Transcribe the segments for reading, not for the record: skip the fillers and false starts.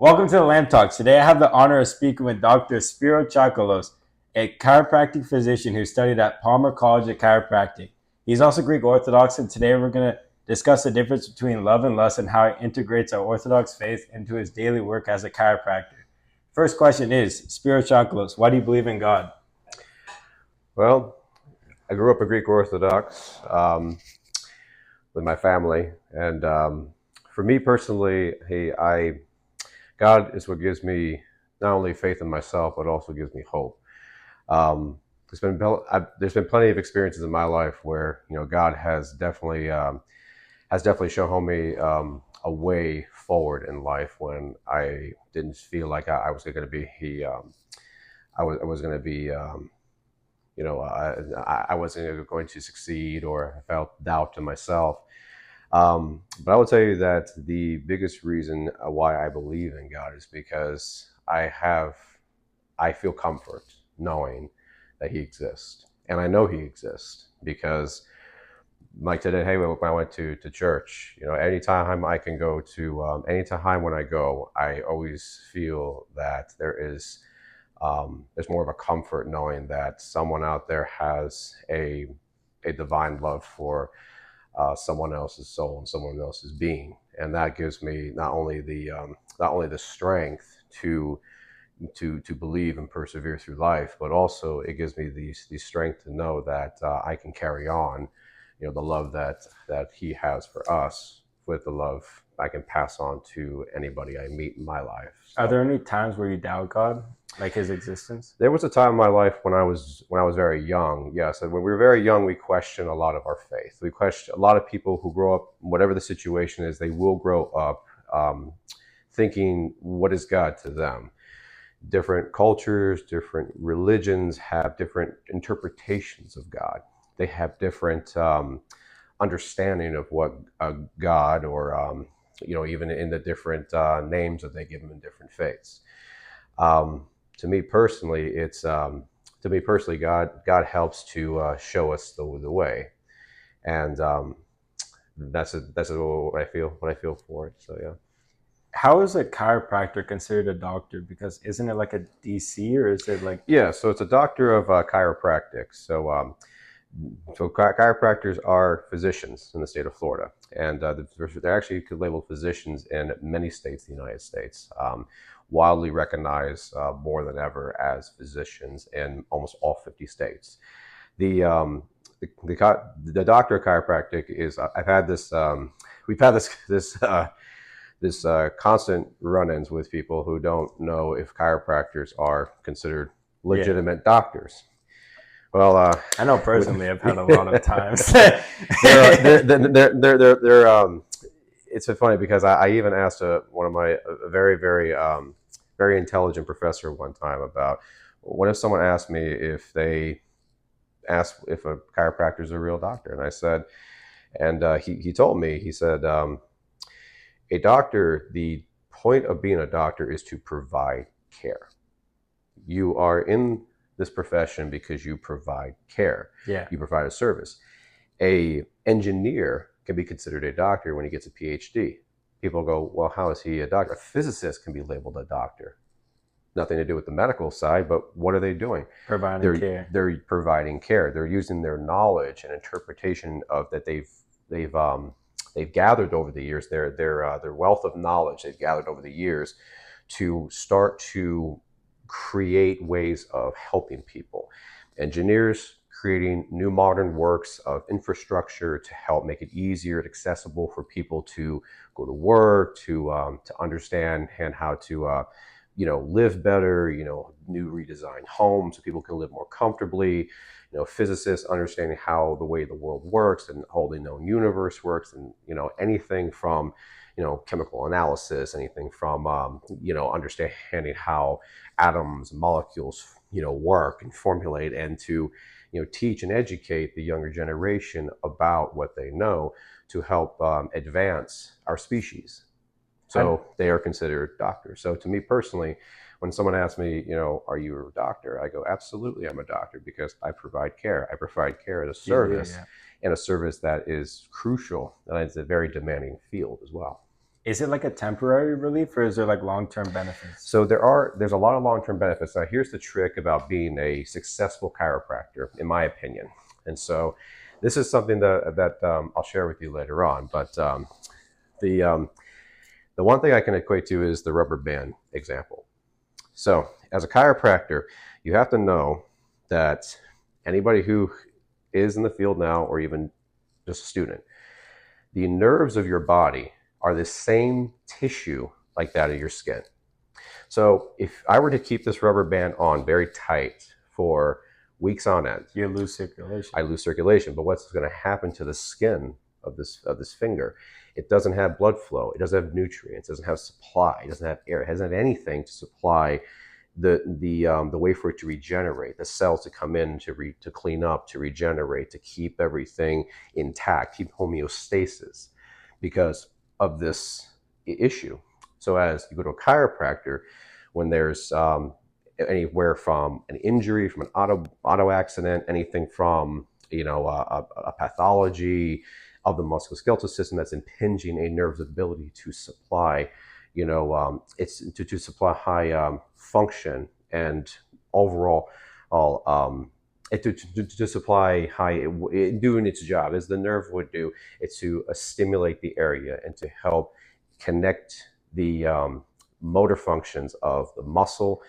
Welcome to the Lamb Talks. Today I have the honor of speaking with Dr. Spyro Chakalos, a chiropractic physician who studied at Palmer College of Chiropractic. He's also Greek Orthodox, and today we're going to discuss the difference between love and lust and how he integrates our Orthodox faith into his daily work as a chiropractor. First question is, Spyro Chakalos, why do you believe in God? Well, I grew up a Greek Orthodox with my family, and for me personally, God is what gives me not only faith in myself, but also gives me hope. There's been plenty of experiences in my life where God has definitely shown me a way forward in life when I didn't feel like I was going to be I was going to be I wasn't going to succeed, or I felt doubt in myself. But I would tell you that the biggest reason why I believe in God is because I feel comfort knowing that He exists. And I know He exists because, like today, hey, when I went to church, anytime I can go to, anytime when I go, I always feel that there's more of a comfort knowing that someone out there has a divine love for someone else's soul and someone else's being, and that gives me not only the strength to believe and persevere through life, but also it gives me the strength to know that I can carry on, the love that He has for us, with the love I can pass on to anybody I meet in my life. So, are there any times where you doubt God, like His existence? There was a time in my life when I was very young. Yes, and when we were very young, we question a lot of our faith. We question a lot of people who grow up, whatever the situation is, they will grow up thinking, "What is God to them?" Different cultures, different religions have different interpretations of God. They have different understanding of what God, or even in the different names that they give Him in different faiths. To me personally, God helps to show us the way, and that's what I feel for it. So yeah. How is a chiropractor considered a doctor? Because isn't it like a DC, or is it like? Yeah, so it's a doctor of chiropractic. So chiropractors are physicians in the state of Florida, and they're actually labeled physicians in many states in the United States. Wildly recognized more than ever as physicians in almost all 50 states. The doctor of chiropractic is we've had this constant run-ins with people who don't know if chiropractors are considered legitimate doctors. Well, I know personally, I've had a lot of times. It's so funny because I even asked one of my very, very, very intelligent professor one time about, what if someone asked me if a chiropractor is a real doctor, and I said, and he told me, he said, a doctor, the point of being a doctor is to provide care. You are in this profession because you provide care. Yeah. You provide a service. A engineer can be considered a doctor when he gets a PhD. People go, well, how is he a doctor? A physicist can be labeled a doctor. Nothing to do with the medical side, but what are they doing? Providing care. They're providing care. They're using their knowledge and interpretation of that they've gathered over the years, their wealth of knowledge they've gathered over the years, to start to create ways of helping people. Engineers creating new modern works of infrastructure to help make it easier and accessible for people to go to work, to understand and how to live better, new redesigned homes so people can live more comfortably. Physicists understanding how the way the world works and how the known universe works, and anything from chemical analysis, anything from understanding how atoms, molecules work and formulate, and to teach and educate the younger generation about what they know to help advance our species. So they are considered doctors. So to me personally, when someone asks me, are you a doctor? I go, absolutely, I'm a doctor, because I provide care. I provide care as a service, and a service that is crucial, and it's a very demanding field as well. Is it like a temporary relief, or is there like long-term benefits? So there's a lot of long-term benefits. Now, here's the trick about being a successful chiropractor, in my opinion. And so this is something that I'll share with you later on. But the the one thing I can equate to is the rubber band example. So as a chiropractor, you have to know that anybody who is in the field now, or even just a student, the nerves of your body are the same tissue like that of your skin. So if I were to keep this rubber band on very tight for weeks on end, You lose circulation. I lose circulation. But what's going to happen to the skin of this finger? It doesn't have blood flow. It doesn't have nutrients. It doesn't have supply. It doesn't have air. It doesn't have anything to supply the way for it to regenerate, the cells to come in to clean up, to regenerate, to keep everything intact, keep homeostasis because of this issue. So as you go to a chiropractor, when there's anywhere from an injury, from an auto accident, anything from a pathology of the musculoskeletal system that's impinging a nerve's ability to supply, it's to supply high function and overall to supply high doing its job as the nerve would do. It's to stimulate the area and to help connect the motor functions of the muscle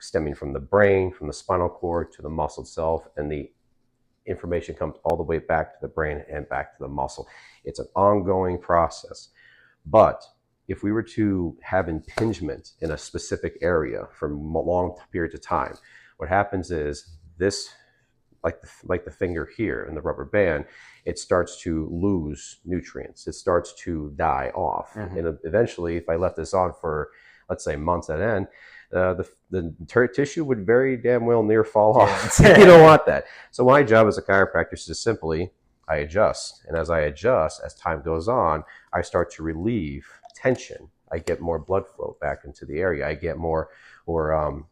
stemming from the brain, from the spinal cord to the muscle itself, and the information comes all the way back to the brain and back to the muscle. It's an ongoing process. But if we were to have impingement in a specific area for long periods of time, what happens is this, like the finger here in the rubber band, it starts to lose nutrients. It starts to die off. And eventually, if I left this on for, let's say, months at end, the tissue would very damn well near fall off. You don't want that. So my job as a chiropractor is just simply, I adjust. And as I adjust, as time goes on, I start to relieve tension. I get more blood flow back into the area. I get more vibrance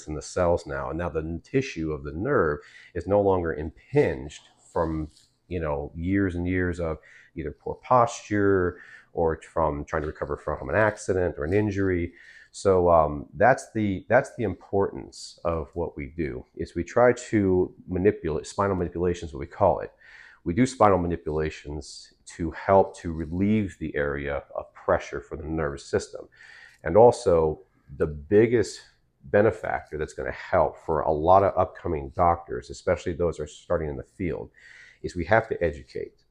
in the cells now. And now the tissue of the nerve is no longer impinged from years and years of either poor posture or from trying to recover from an accident or an injury. So that's the importance of what we do. Is we try to manipulate spinal manipulations, what we call it. We do spinal manipulations to help to relieve the area of pressure for the nervous system. And also, the biggest benefactor that's going to help for a lot of upcoming doctors, especially those who are starting in the field, is we have to educate.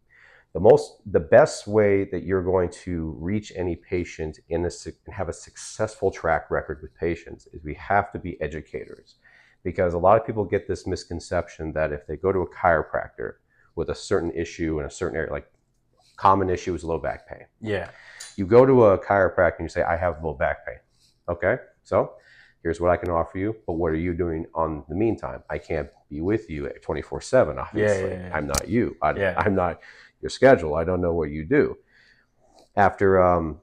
The best way that you're going to reach any patient and have a successful track record with patients is we have to be educators. Because a lot of people get this misconception that if they go to a chiropractor with a certain issue in a certain area, like common issue is low back pain. Yeah. You go to a chiropractor and you say, I have low back pain. Okay, so here's what I can offer you, but what are you doing on the meantime? I can't be with you at 24/7, obviously. Yeah. I'm not you. I'm not your schedule. I don't know what you do. After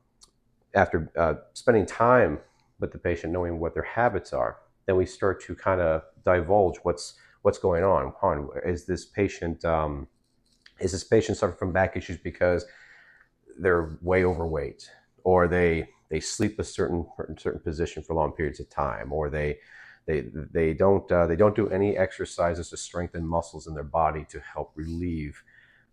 spending time with the patient, knowing what their habits are, then we start to kind of divulge what's going on. Is this patient suffering from back issues because they're way overweight, or they sleep a certain position for long periods of time, or they don't do any exercises to strengthen muscles in their body to help relieve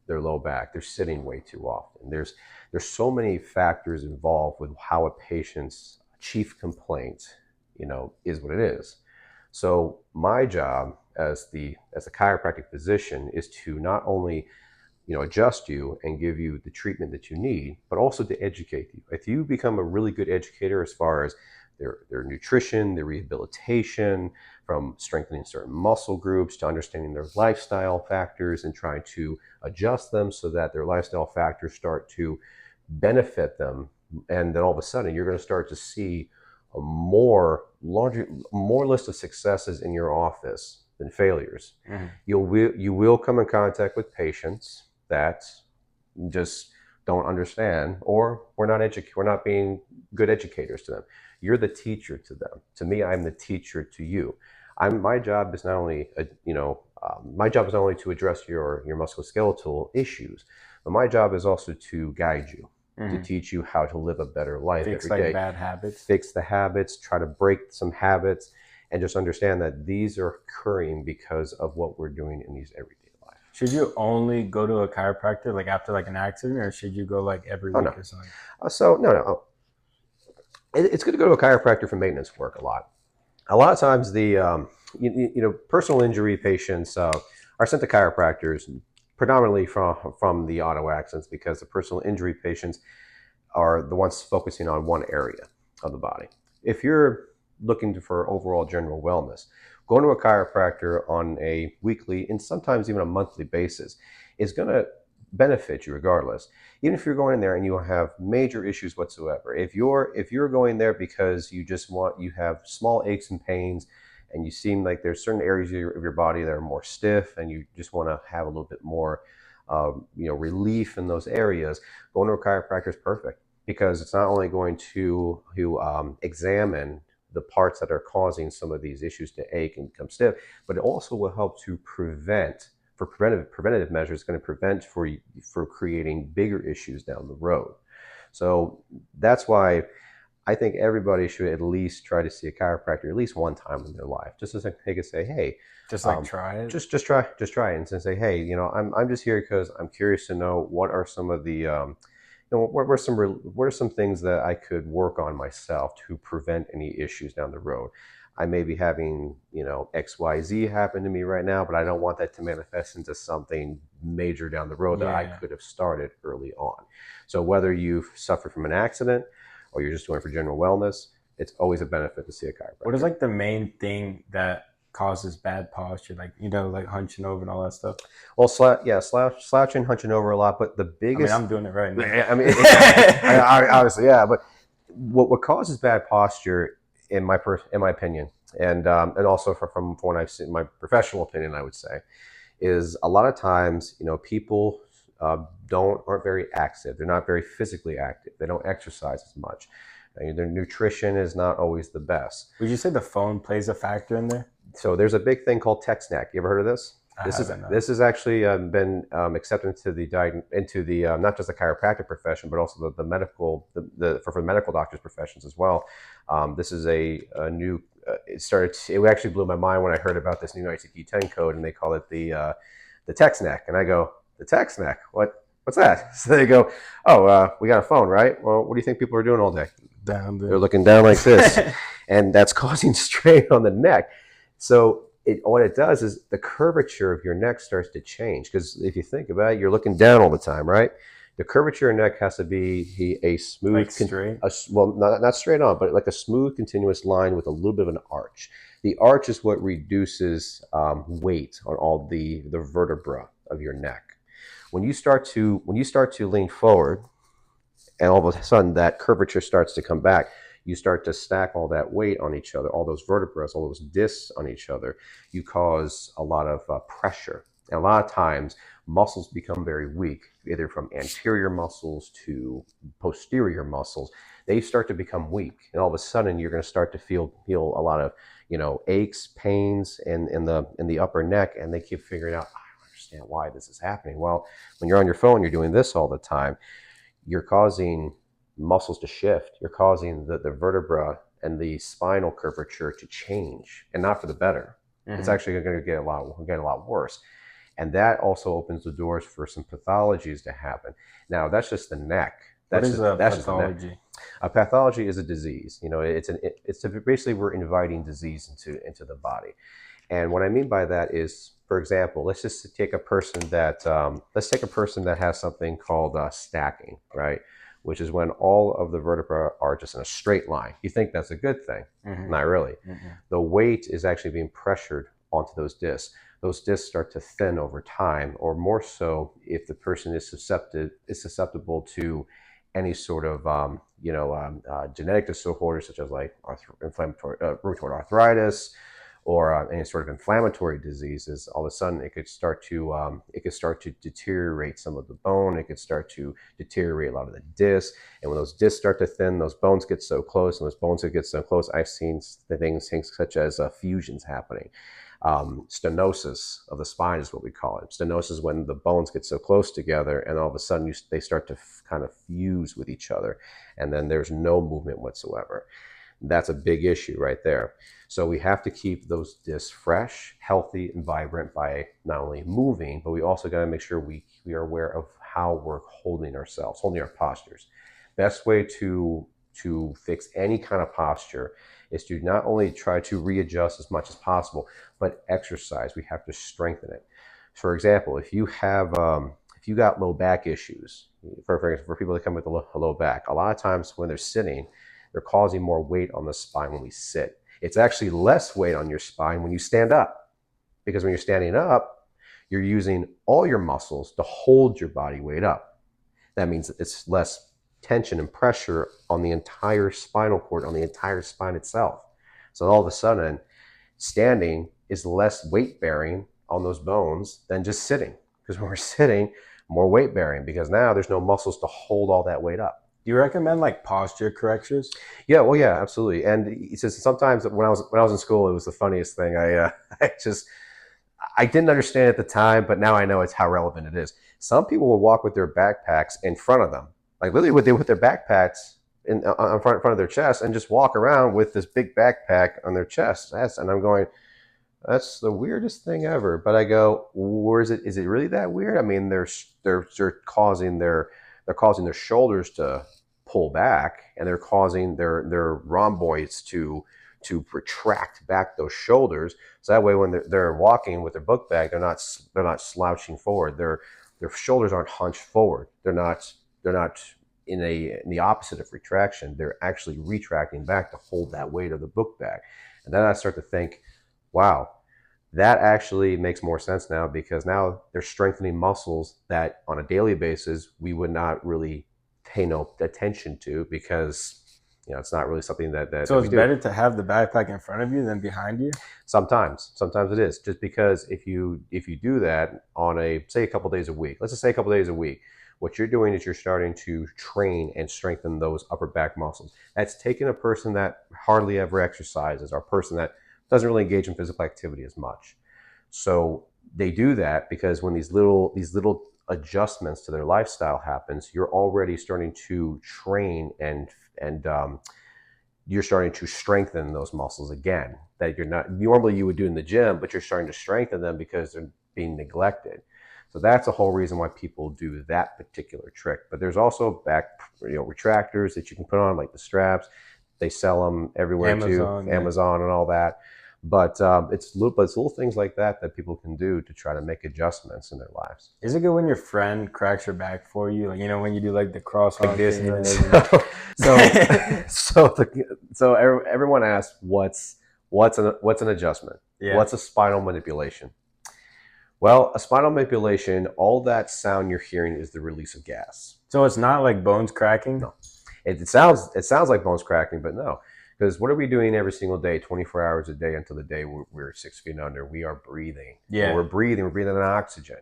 their low back. They're sitting way too often. There's so many factors involved with how a patient's chief complaint, is what it is. So my job as a chiropractic physician is to not only adjust you and give you the treatment that you need, but also to educate you. If you become a really good educator as far as their nutrition, their rehabilitation, from strengthening certain muscle groups to understanding their lifestyle factors and trying to adjust them so that their lifestyle factors start to benefit them, and then all of a sudden you're going to start to see a more list of successes in your office than failures. You will come in contact with patients that just don't understand, or we're not being good educators to them. You're the teacher to them. To me, I'm the teacher to you. My job is not only to address your musculoskeletal issues, but my job is also to guide you. to teach you how to live a better life Fix every day. bad habits. Fix the habits, try to break some habits, and just understand that these are occurring because of what we're doing in these everyday life. Should you only go to a chiropractor like after like an accident, or should you go like every week or something? No. It's good to go to a chiropractor for maintenance work a lot. A lot of times the personal injury patients are sent to chiropractors predominantly from the auto accidents, because the personal injury patients are the ones focusing on one area of the body. If you're looking for overall general wellness, going to a chiropractor on a weekly and sometimes even a monthly basis is going to benefit you regardless. Even if you're going in there and you have major issues whatsoever, if you're going there because you have small aches and pains, and you seem like there's certain areas of your body that are more stiff, and you just want to have a little bit more relief in those areas, going to a chiropractor is perfect, because it's not only going to examine the parts that are causing some of these issues to ache and become stiff, but it also will help to preventative measures. It's going to prevent for creating bigger issues down the road. So that's why I think everybody should at least try to see a chiropractor at least one time in their life, just as they could say, hey, try it. Just try it and say, hey, I'm just here because I'm curious to know what are some of the what are some things that I could work on myself to prevent any issues down the road. I may be having, XYZ happen to me right now, but I don't want that to manifest into something major down the road that I could have started early on. So whether you've suffered from an accident or you're just doing it for general wellness, it's always a benefit to see a chiropractor. What is like the main thing that causes bad posture, like hunching over and all that stuff? Well, slouching, hunching over a lot, but the biggest... I'm doing it right now. Obviously, yeah, but what causes bad posture, in my opinion, and also from what I've seen, my professional opinion, I would say, is a lot of times, people aren't very active. They're not very physically active. They don't exercise as much. Their nutrition is not always the best. Would you say the phone plays a factor in there? So there's a big thing called text neck. You ever heard of this? This has actually been accepted into the not just the chiropractic profession, but also the medical for medical doctors' professions as well. This is a new. It actually blew my mind when I heard about this new ICD-10 code, and they call it the text neck. And I go, the text neck? What's that? So they go, we got a phone, right? Well, what do you think people are doing all day? Down there. They're looking down like this, and that's causing strain on the neck. So what it does is the curvature of your neck starts to change, because if you think about it, you're looking down all the time, right? The curvature of your neck has to be a smooth, straight. Not straight on, but like a smooth, continuous line with a little bit of an arch. The arch is what reduces weight on all the vertebra of your neck. When you start to lean forward, and all of a sudden that curvature starts to come back, you start to stack all that weight on each other, all those vertebrae, all those discs on each other. You cause a lot of pressure. And a lot of times, muscles become very weak, either from anterior muscles to posterior muscles. They start to become weak, and all of a sudden, you're going to start to feel a lot of aches, pains in the upper neck, and they keep figuring out, I don't understand why this is happening. Well, when you're on your phone, you're doing this all the time. You're causing muscles to shift. You're causing the vertebra and the spinal curvature to change, and not for the better. Mm-hmm. It's actually going to get a lot worse. And that also opens the doors for some pathologies to happen. Now, that's just the neck. That's pathology? A pathology is a disease. It's basically we're inviting disease into the body. And what I mean by that is, for example, let's take a person that has something called stacking, right? Which is when all of the vertebrae are just in a straight line. You think that's a good thing. Mm-hmm. Not really. Mm-hmm. The weight is actually being pressured onto those discs. Those discs start to thin over time, or more so if the person is susceptible to any sort of genetic disorder, such as like rheumatoid arthritis, or any sort of inflammatory diseases. All of a sudden, it could start to deteriorate some of the bone. It could start to deteriorate a lot of the discs. And when those discs start to thin, those bones get so close. And those bones get so close, I've seen things such as fusions happening. stenosis of the spine is what we call it. Stenosis is when the bones get so close together and all of a sudden they start to kind of fuse with each other, and then there's no movement whatsoever. That's a big issue right there. So we have to keep those discs fresh, healthy, and vibrant by not only moving, but we also got to make sure we are aware of how we're holding ourselves, holding our postures. Best way to fix any kind of posture is to not only try to readjust as much as possible, but exercise. We have to strengthen it. For example, if you got low back issues, for people that come with a low back, a lot of times when they're sitting, they're causing more weight on the spine when we sit. It's actually less weight on your spine when you stand up, because when you're standing up, you're using all your muscles to hold your body weight up. That means it's less tension and pressure on the entire spinal cord, on the entire spine itself. So all of a sudden, standing is less weight bearing on those bones than just sitting. Because when we're sitting, more weight bearing, because now there's no muscles to hold all that weight up. Do you recommend like posture corrections? Yeah, well, yeah, absolutely. And he says sometimes when I was in school, it was the funniest thing. I didn't understand it at the time, but now I know it's how relevant it is. Some people will walk with their backpacks in front of them, like literally with their backpacks in front of their chest, and just walk around with this big backpack on their chest. And I'm going, that's the weirdest thing ever. But I go, where is it? Is it really that weird? I mean, they're causing their shoulders to pull back, and they're causing their rhomboids to retract back those shoulders. So that way, when they're walking with their book bag, they're not slouching forward. Their shoulders aren't hunched forward. They're not in the opposite of retraction. They're actually retracting back to hold that weight of the book bag. And then I start to think, wow, that actually makes more sense now, because now they're strengthening muscles that on a daily basis we would not really pay no attention to, because it's not really something that so it's better to have the backpack in front of you than behind you. Sometimes it is, just because if you do that on a couple days a week, let's just say a couple days a week, what you're doing is you're starting to train and strengthen those upper back muscles. That's taking a person that hardly ever exercises, or a person that doesn't really engage in physical activity as much. So they do that because when these little adjustments to their lifestyle happens, you're already starting to train and you're starting to strengthen those muscles again that you're not normally you would do in the gym, but you're starting to strengthen them because they're being neglected. So that's the whole reason why people do that particular trick. But there's also back retractors that you can put on, like the straps. They sell them everywhere too, Amazon and all that. But it's little things like that people can do to try to make adjustments in their lives. Is it good when your friend cracks your back for you? Like, when you do like the crosswalk like this. So everyone asks, what's an adjustment? Yeah. What's a spinal manipulation? Well, a spinal manipulation, all that sound you're hearing is the release of gas. So it's not like bones cracking? No. It sounds like bones cracking, but no. Because what are we doing every single day, 24 hours a day until the day we're 6 feet under? We are breathing. Yeah. We're breathing in oxygen.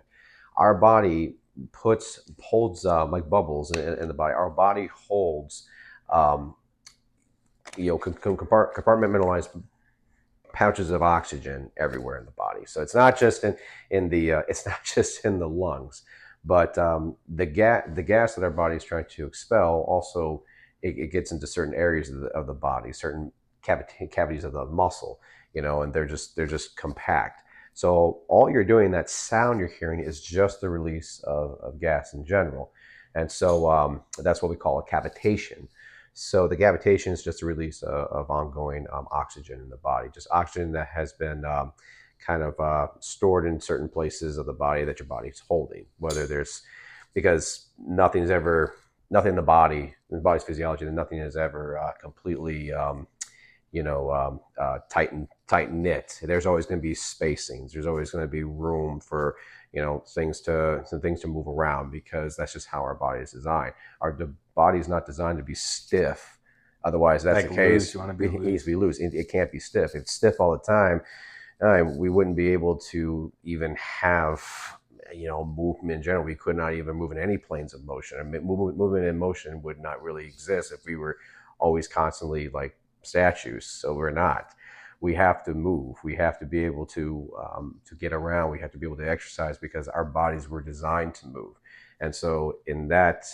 Our body holds like bubbles in the body. Our body holds, compartmentalized pouches of oxygen everywhere in the body. So it's not just in the lungs, but the gas that our body is trying to expel also. It gets into certain areas of the body, certain cavities of the muscle, and they're just compact. So all you're doing, that sound you're hearing, is just the release of gas in general. And so that's what we call a cavitation. So the cavitation is just a release of ongoing oxygen in the body, just oxygen that has been stored in certain places of the body that your body's holding, because nothing in the body's physiology, that nothing is ever completely, tight knit. There's always going to be spacings. There's always going to be room for, things to move around, because that's just how our body is designed. The body is not designed to be stiff. Otherwise, that's like the case. It needs to be loose. It can't be stiff. If it's stiff all the time, we wouldn't be able to even have movement in general. We could not even move in any planes of motion. Movement in motion would not really exist if we were always constantly like statues. So we're not. we have to move. We have to be able to get around. We have to be able to exercise because our bodies were designed to move. And so in that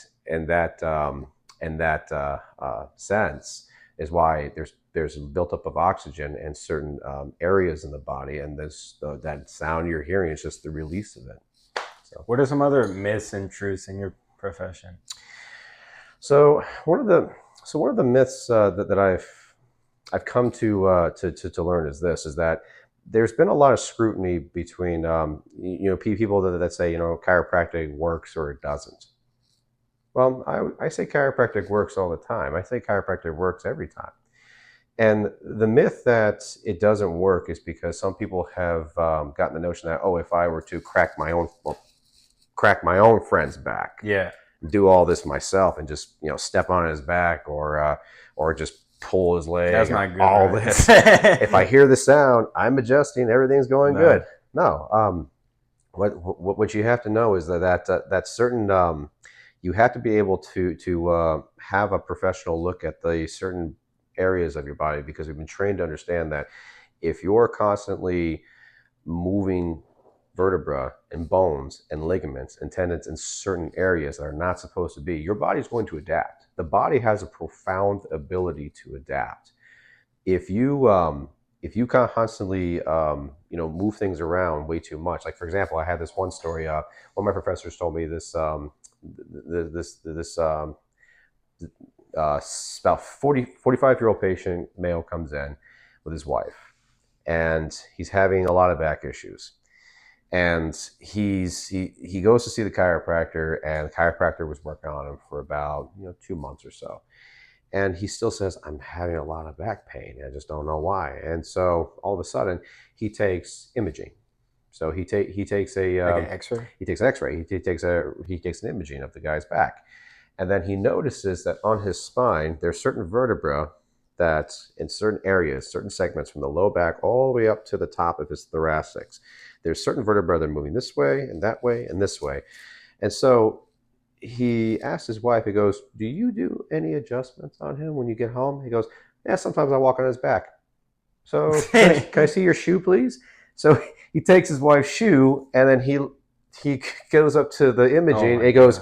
sense is why there's a buildup of oxygen in certain areas in the body, and that sound you're hearing is just the release of it. So, what are some other myths and truths in your profession? So one of the myths that I've come to learn is that there's been a lot of scrutiny between people that say chiropractic works or it doesn't. Well, I say chiropractic works all the time. I say chiropractic works every time. And the myth that it doesn't work is because some people have gotten the notion that, if I were to crack my own friend's back, do all this myself and just step on his back or just pull his leg, that's not good, all right? this. If I hear the sound, I'm adjusting, everything's going good. No, what you have to know is that certain you have to be able to have a professional look at the certain areas of your body, because we've been trained to understand that if you're constantly moving vertebra and bones and ligaments and tendons in certain areas that are not supposed to be, your body's going to adapt. The body has a profound ability to adapt. If you constantly move things around way too much, like for example, I had this one story. One of my professors told me this about 45-year-old patient, male, comes in with his wife, and he's having a lot of back issues. And he goes to see the chiropractor, and the chiropractor was working on him for about 2 months or so. And he still says, I'm having a lot of back pain. I just don't know why. And so all of a sudden, he takes imaging. So he takes a like an X-ray. He takes an X-ray. He takes an imaging of the guy's back, and then he notices that on his spine there's certain vertebra that in certain areas, certain segments from the low back all the way up to the top of his thoracics, there's certain vertebrae that are moving this way and that way and this way. And so he asked his wife, he goes, do you do any adjustments on him when you get home? He goes, yeah, sometimes I walk on his back. So can I see your shoe, please? So he takes his wife's shoe, and then he goes up to the imaging, and he goes,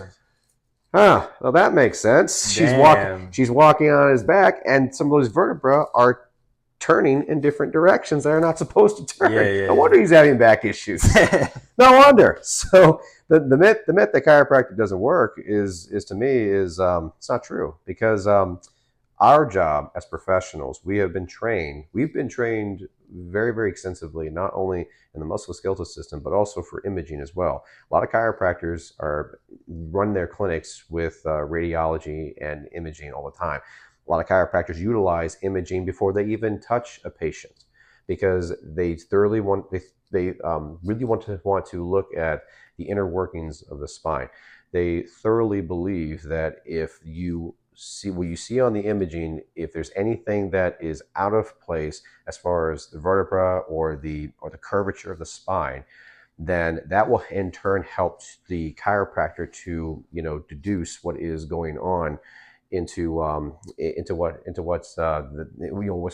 well, that makes sense. She's walking on his back, and some of those vertebrae are turning in different directions that are not supposed to turn. No wonder he's having back issues. No wonder. So the myth that chiropractic doesn't work is to me it's not true, because our job as professionals, we've been trained very, very extensively, not only in the musculoskeletal system, but also for imaging as well. A lot of chiropractors run their clinics with radiology and imaging all the time. A lot of chiropractors utilize imaging before they even touch a patient, because they really want to look at the inner workings of the spine. They thoroughly believe that if you see what you see on the imaging, if there's anything that is out of place as far as the vertebra or the curvature of the spine, then that will in turn help the chiropractor to deduce what is going on into what's what's going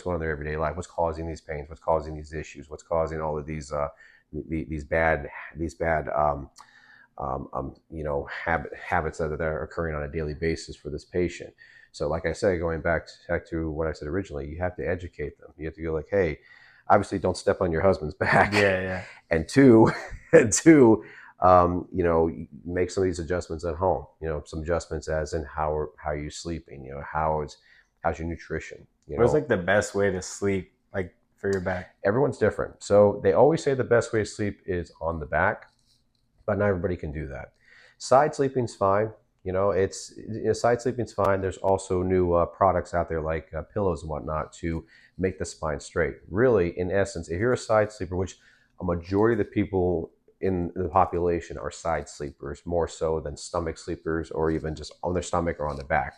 on in their everyday life, what's causing these pains, what's causing these issues, what's causing all of these bad habits that are occurring on a daily basis for this patient. So like I said, going back to what I said originally, you have to educate them. You have to go like, hey, obviously don't step on your husband's back. And two, make some of these adjustments at home. Some adjustments as in how are you sleeping? How's your nutrition? What's like the best way to sleep, like for your back? Everyone's different. So they always say the best way to sleep is on the back, but not everybody can do that. Side sleeping's fine. Side sleeping's fine. There's also new products out there like pillows and whatnot to make the spine straight. Really, in essence, if you're a side sleeper, which a majority of the people in the population are side sleepers, more so than stomach sleepers or even just on their stomach or on their back.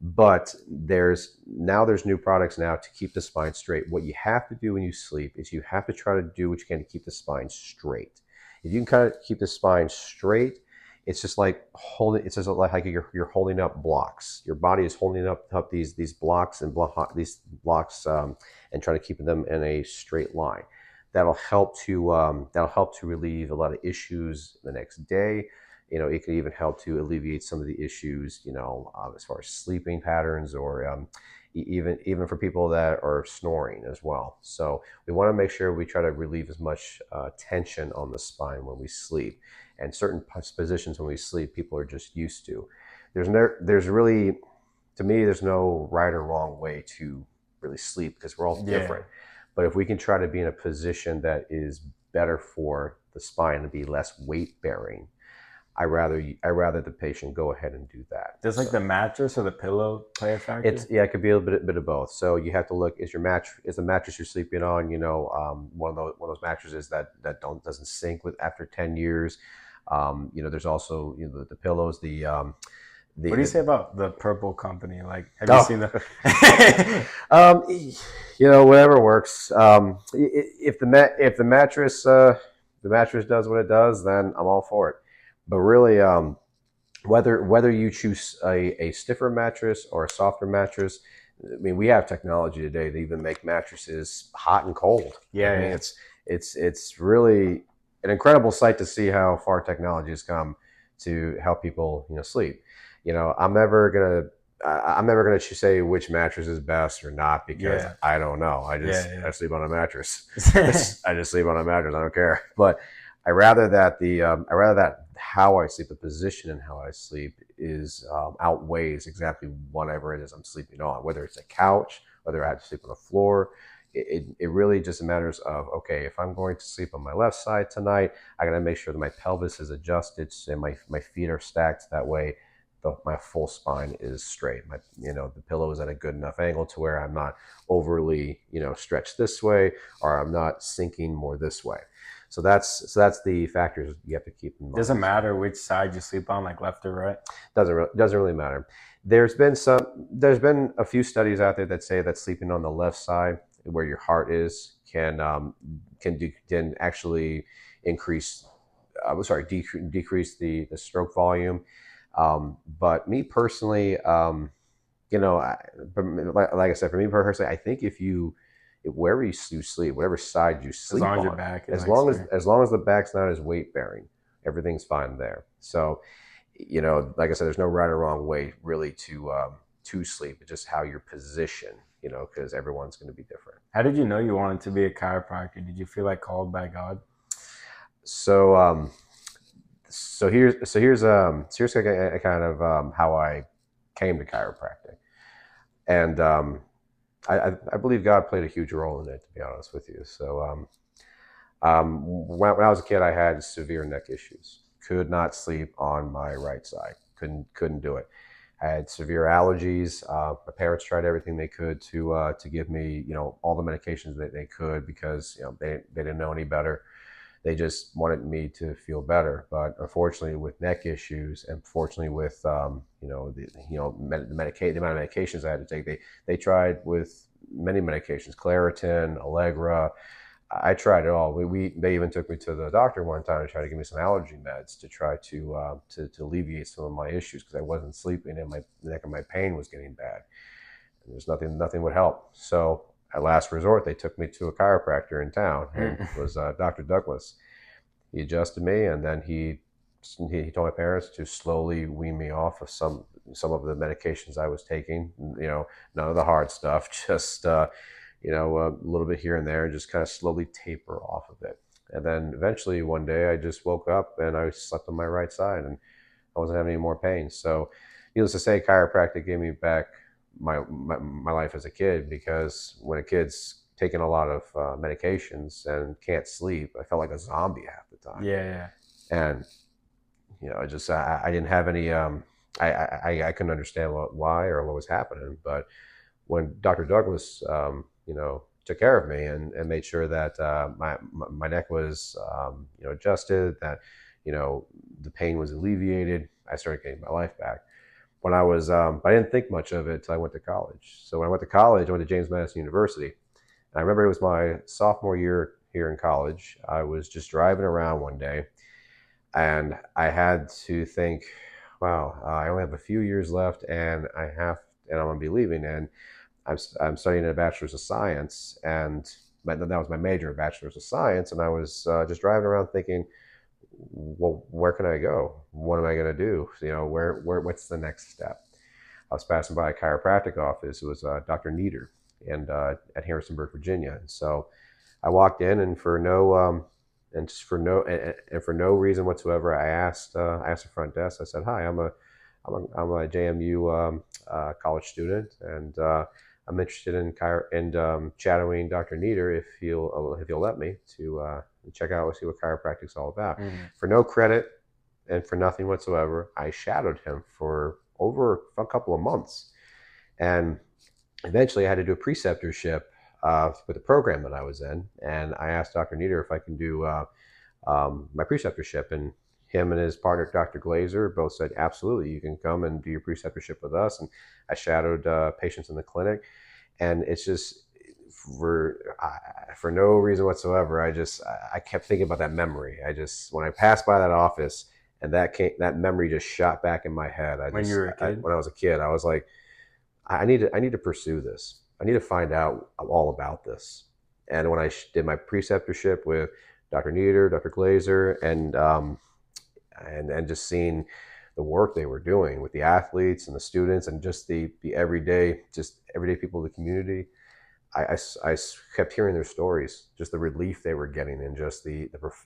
But there's new products now to keep the spine straight. What you have to do when you sleep is you have to try to do what you can to keep the spine straight. If you can kind of keep the spine straight, it's just like holding. It's just like you're holding up blocks. Your body is holding up these blocks and and trying to keep them in a straight line. That'll help to relieve a lot of issues the next day. It can even help to alleviate some of the issues, as far as sleeping patterns, or even for people that are snoring as well. So we want to make sure we try to relieve as much tension on the spine when we sleep. And certain positions when we sleep, people are just used to. There's really, to me, there's no right or wrong way to really sleep, because we're all different. But if we can try to be in a position that is better for the spine and be less weight bearing, I rather the patient go ahead and do that. Does like the mattress or the pillow play a factor? It could be a bit of both. So you have to look: is the mattress you're sleeping on, one of those mattresses that doesn't sink after 10 years. There's also the pillows. What do you say about the Purple Company? Like, have you seen the? Whatever works. If the mattress does what it does, then I'm all for it. But really, whether you choose a stiffer mattress or a softer mattress, I mean, we have technology today to even make mattresses hot and cold. It's really an incredible sight to see how far technology has come to help people sleep. I'm never gonna say which mattress is best or not, because I don't know. I sleep on a mattress. I just sleep on a mattress. I don't care. But I rather that how I sleep, the position and how I sleep, is outweighs exactly whatever it is I'm sleeping on. Whether it's a couch, whether I have to sleep on the floor, it really just matters of, okay, if I'm going to sleep on my left side tonight, I got to make sure that my pelvis is adjusted and my feet are stacked. That way, my full spine is straight. The pillow is at a good enough angle to where I'm not overly stretched this way, or I'm not sinking more this way. So that's the factors you have to keep in mind. Doesn't matter which side you sleep on, like left or right? Doesn't really matter. There's been a few studies out there that say that sleeping on the left side, where your heart is, can actually increase, decrease the stroke volume. But me personally, like I said, for me personally, I think wherever you sleep, whatever side you sleep on, your back is as long as the back's not as weight bearing, everything's fine there. So, like I said, there's no right or wrong way really to sleep. It's just how you're positioned, because everyone's going to be different. How did you know you wanted to be a chiropractor? Did you feel like called by God? So here's kind of how I came to chiropractic, and I believe God played a huge role in it, to be honest with you. So when I was a kid, I had severe neck issues. Could not sleep on my right side. Couldn't do it. I had severe allergies. My parents tried everything they could to give me all the medications that they could, because they didn't know any better. They just wanted me to feel better. But unfortunately, with neck issues, and fortunately with the amount of medications I had to take, they tried with many medications: Claritin, Allegra. I tried it all. They even took me to the doctor one time to try to give me some allergy meds to try to alleviate some of my issues, because I wasn't sleeping and my neck and my pain was getting bad. And there's nothing would help. So at last resort, they took me to a chiropractor in town, and it was Dr. Douglas. He adjusted me, and then he told my parents to slowly wean me off of some of the medications I was taking. None of the hard stuff, just a little bit here and there, and just kind of slowly taper off of it. And then eventually one day I just woke up and I slept on my right side, and I wasn't having any more pain. So needless to say, chiropractic gave me back my life as a kid, because when a kid's taking a lot of medications and can't sleep, I felt like a zombie half the time. And I didn't have any I couldn't understand why or what was happening. But when Dr. Douglas took care of me and made sure that my neck was adjusted, that the pain was alleviated, I started getting my life back. When I didn't think much of it until I went to college. So when I went to college, I went to James Madison University. And I remember it was my sophomore year here in college. I was just driving around one day. And I had to think, wow, I only have a few years left, and I'm going to be leaving, and I'm studying a bachelor's of science, and that was my major, a bachelor's of science, and I was just driving around thinking, well, where can I go? What am I going to do? What's the next step? I was passing by a chiropractic office. It was Dr. Nieder, and at Harrisonburg, Virginia. And so I walked in, and for no reason whatsoever, I asked the front desk. I said, "Hi, I'm a JMU college student, and I'm interested in shadowing Dr. Nieder if he'll let me to check out, see what chiropractic's all about." Mm-hmm. For no credit and for nothing whatsoever, I shadowed him for over a couple of months, and eventually I had to do a preceptorship with the program that I was in, and I asked Dr. Nieder if I can do my preceptorship, and him and his partner, Dr. Glazer, both said, absolutely, you can come and do your preceptorship with us. And I shadowed patients in the clinic, and it's just for no reason whatsoever, I kept thinking about that memory. When I passed by that office, and that memory just shot back in my head. When you were a kid? When I was a kid, I was like, I need to pursue this. I need to find out all about this. And when I did my preceptorship with Dr. Nieder, Dr. Glazer, and just seeing the work they were doing with the athletes and the students, and just the everyday people of the community, I kept hearing their stories, just the relief they were getting, and just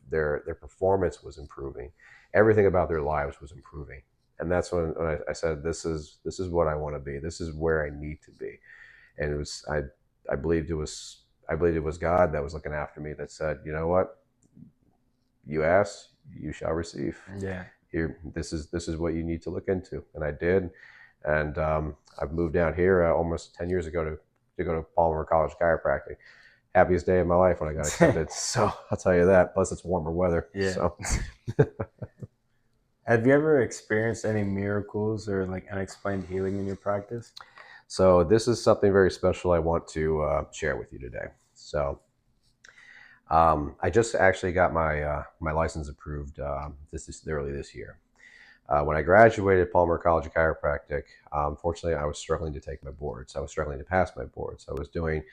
their performance was improving. Everything about their lives was improving. And that's when I said, this is what I want to be. This is where I need to be. And it was, I believed it was God that was looking after me, that said, you know what, you ask, you shall receive. Yeah. This is what you need to look into. And I did. And I've moved down here almost 10 years ago to go to Palmer College of Chiropractic. Happiest day of my life when I got accepted. So I'll tell you that. Plus it's warmer weather. Yeah. So. Have you ever experienced any miracles or like unexplained healing in your practice? So this is something very special I want to share with you today. So I just actually got my license approved early this year. When I graduated Palmer College of Chiropractic, fortunately I was struggling to take my boards. I was struggling to pass my boards. I was doing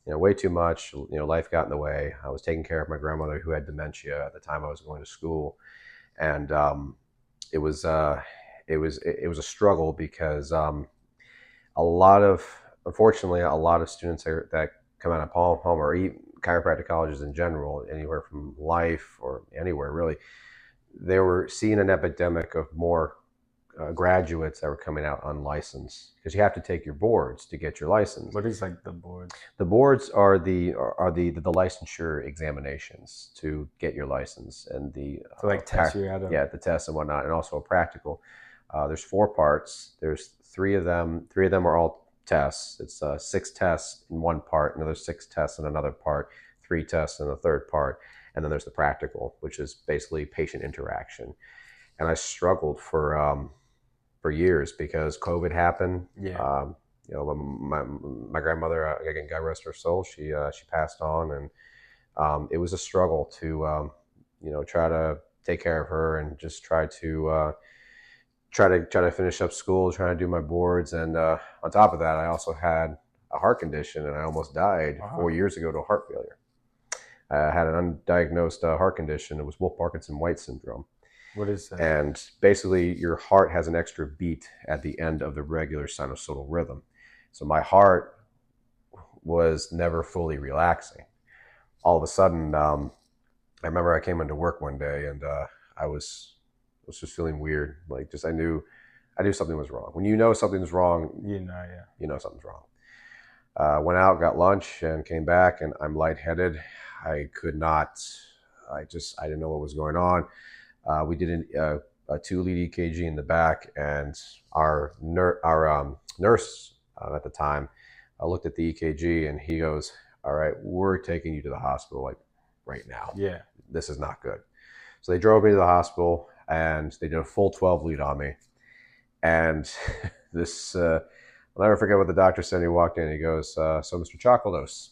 way too much. Life got in the way. I was taking care of my grandmother who had dementia at the time I was going to school, and it was a struggle because unfortunately, a lot of students that come out of Palmer, or even chiropractic colleges in general, anywhere from Life or anywhere really, they were seeing an epidemic of more graduates that were coming out unlicensed, because you have to take your boards to get your license. What is like the boards? The boards are the licensure examinations to get your license, and the test you out of. Yeah, the tests and whatnot, and also a practical. There's 4 parts. There's 3 of them. 3 of them are all tests. It's 6 tests in one part, another 6 tests in another part, 3 tests in the third part, and then there's the practical, which is basically patient interaction. And I struggled for years because COVID happened. Yeah. My grandmother, again, God rest her soul, she passed on, and it was a struggle to try to take care of her, and just try to finish up school, trying to do my boards, and on top of that, I also had a heart condition, and I almost died 4 years ago to heart failure. I had an undiagnosed heart condition. It was Wolff-Parkinson-White syndrome. What is that? And basically, your heart has an extra beat at the end of the regular sinusoidal rhythm. So my heart was never fully relaxing. All of a sudden, I remember I came into work one day, and I was just feeling weird. Like, I knew something was wrong. When you know something's wrong, you know something's wrong. Went out, got lunch, and came back, and I'm lightheaded. I didn't know what was going on. We did a 2-lead EKG in the back, and our nurse at the time looked at the EKG, and he goes, "All right, we're taking you to the hospital like right now. Yeah, this is not good." So they drove me to the hospital, and they did a full 12-lead on me. And this, I'll never forget what the doctor said. He walked in, he goes, "So Mr. Chakalos,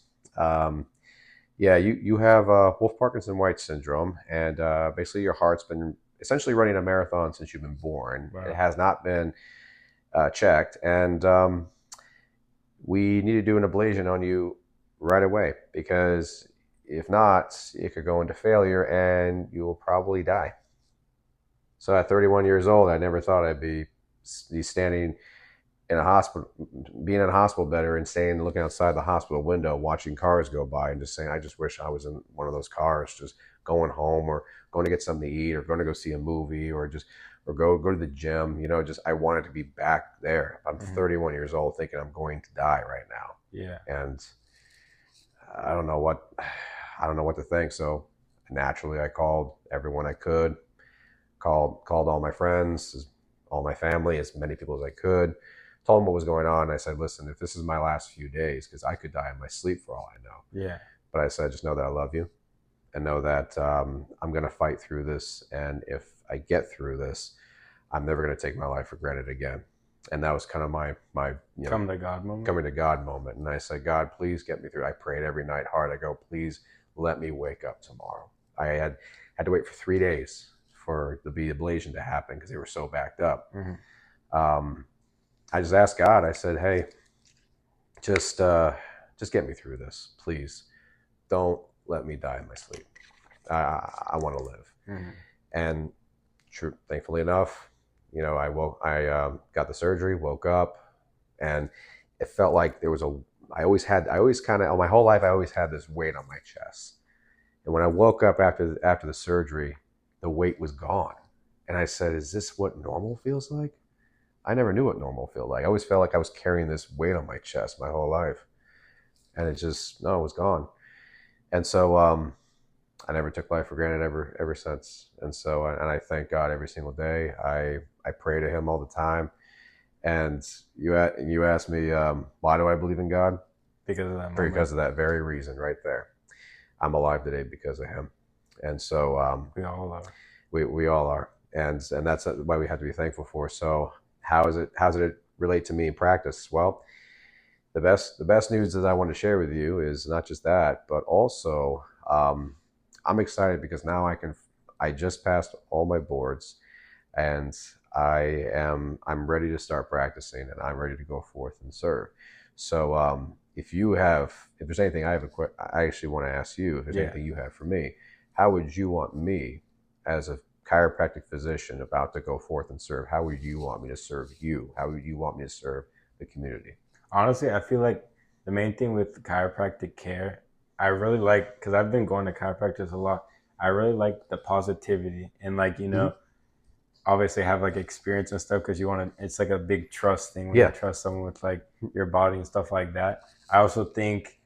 yeah, you have Wolff-Parkinson-White syndrome, and basically your heart's been essentially running a marathon since you've been born. Wow. It has not been checked, and we need to do an ablation on you right away, because if not, it could go into failure and you will probably die. So at 31 years old, I never thought I'd be standing in a hospital, being in a hospital bed, and staying looking outside the hospital window, watching cars go by, and just saying, I just wish I was in one of those cars, just going home, or going to get something to eat, or going to go see a movie, or go to the gym. Just I wanted to be back there. I'm 31 years old, thinking I'm going to die right now. Yeah. And I don't know what to think. So naturally, I called everyone I could, called all my friends, all my family, as many people as I could, told them what was going on. I said, listen, if this is my last few days, because I could die in my sleep for all I know. Yeah. But I said, just know that I love you, and know that I'm going to fight through this. And if I get through this, I'm never going to take my life for granted again. And that was kind of my coming to God moment. And I said, God, please get me through. I prayed every night hard. I go, please let me wake up tomorrow. I had to wait for 3 days for the ablation to happen, because they were so backed up. I just asked God. I said, hey, just get me through this, please. Don't let me die in my sleep. I want to live. And thankfully enough, I got the surgery, woke up, and it felt like there was my whole life, I always had this weight on my chest. And when I woke up after the surgery, the weight was gone. And I said, is this what normal feels like? I never knew what normal felt like. I always felt like I was carrying this weight on my chest my whole life. And it was gone. And so I never took life for granted ever since. And so, and I thank God every single day. I pray to him all the time. And you asked me, why do I believe in God? Because of that moment. Because of that very reason right there. I'm alive today because of him. And so we all are. We all are. And that's why we have to be thankful for. So how does it relate to me in practice? Well, the best news that I want to share with you is not just that, but also I'm excited because now I just passed all my boards, and I'm ready to start practicing, and I'm ready to go forth and serve. So if there's anything I actually want to ask you, if there's anything you have for me, how would you want me, as a chiropractic physician about to go forth and serve, how would you want me to serve you? How would you want me to serve the community? Honestly, I feel like the main thing with chiropractic care, I really like, because I've been going to chiropractors a lot, I really like the positivity and obviously have experience and stuff, because it's like a big trust thing when you trust someone with your body and stuff like that. I also think,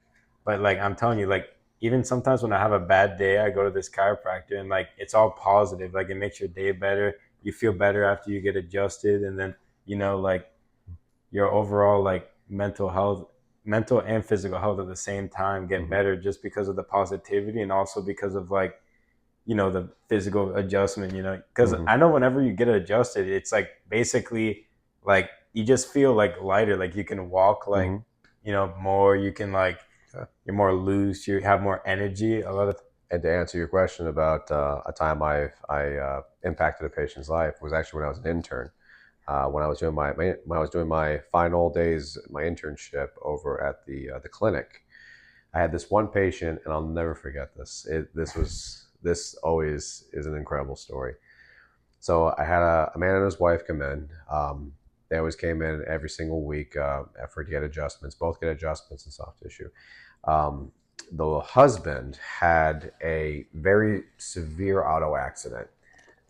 but I'm telling you, even sometimes when I have a bad day, I go to this chiropractor and it's all positive. It makes your day better. You feel better after you get adjusted, and then your overall mental and physical health at the same time get better, just because of the positivity, and also because of the physical adjustment, because I know whenever you get adjusted, it's basically you just feel lighter, you can walk more, you can you're more loose, you have more energy. And to answer your question about a time I impacted a patient's life was actually when I was an intern. When I was doing my final days, my internship over at the clinic, I had this one patient, and I'll never forget this. This always is an incredible story. So I had a man and his wife come in. They always came in every single week for to get adjustments. Both get adjustments in soft tissue. The husband had a very severe auto accident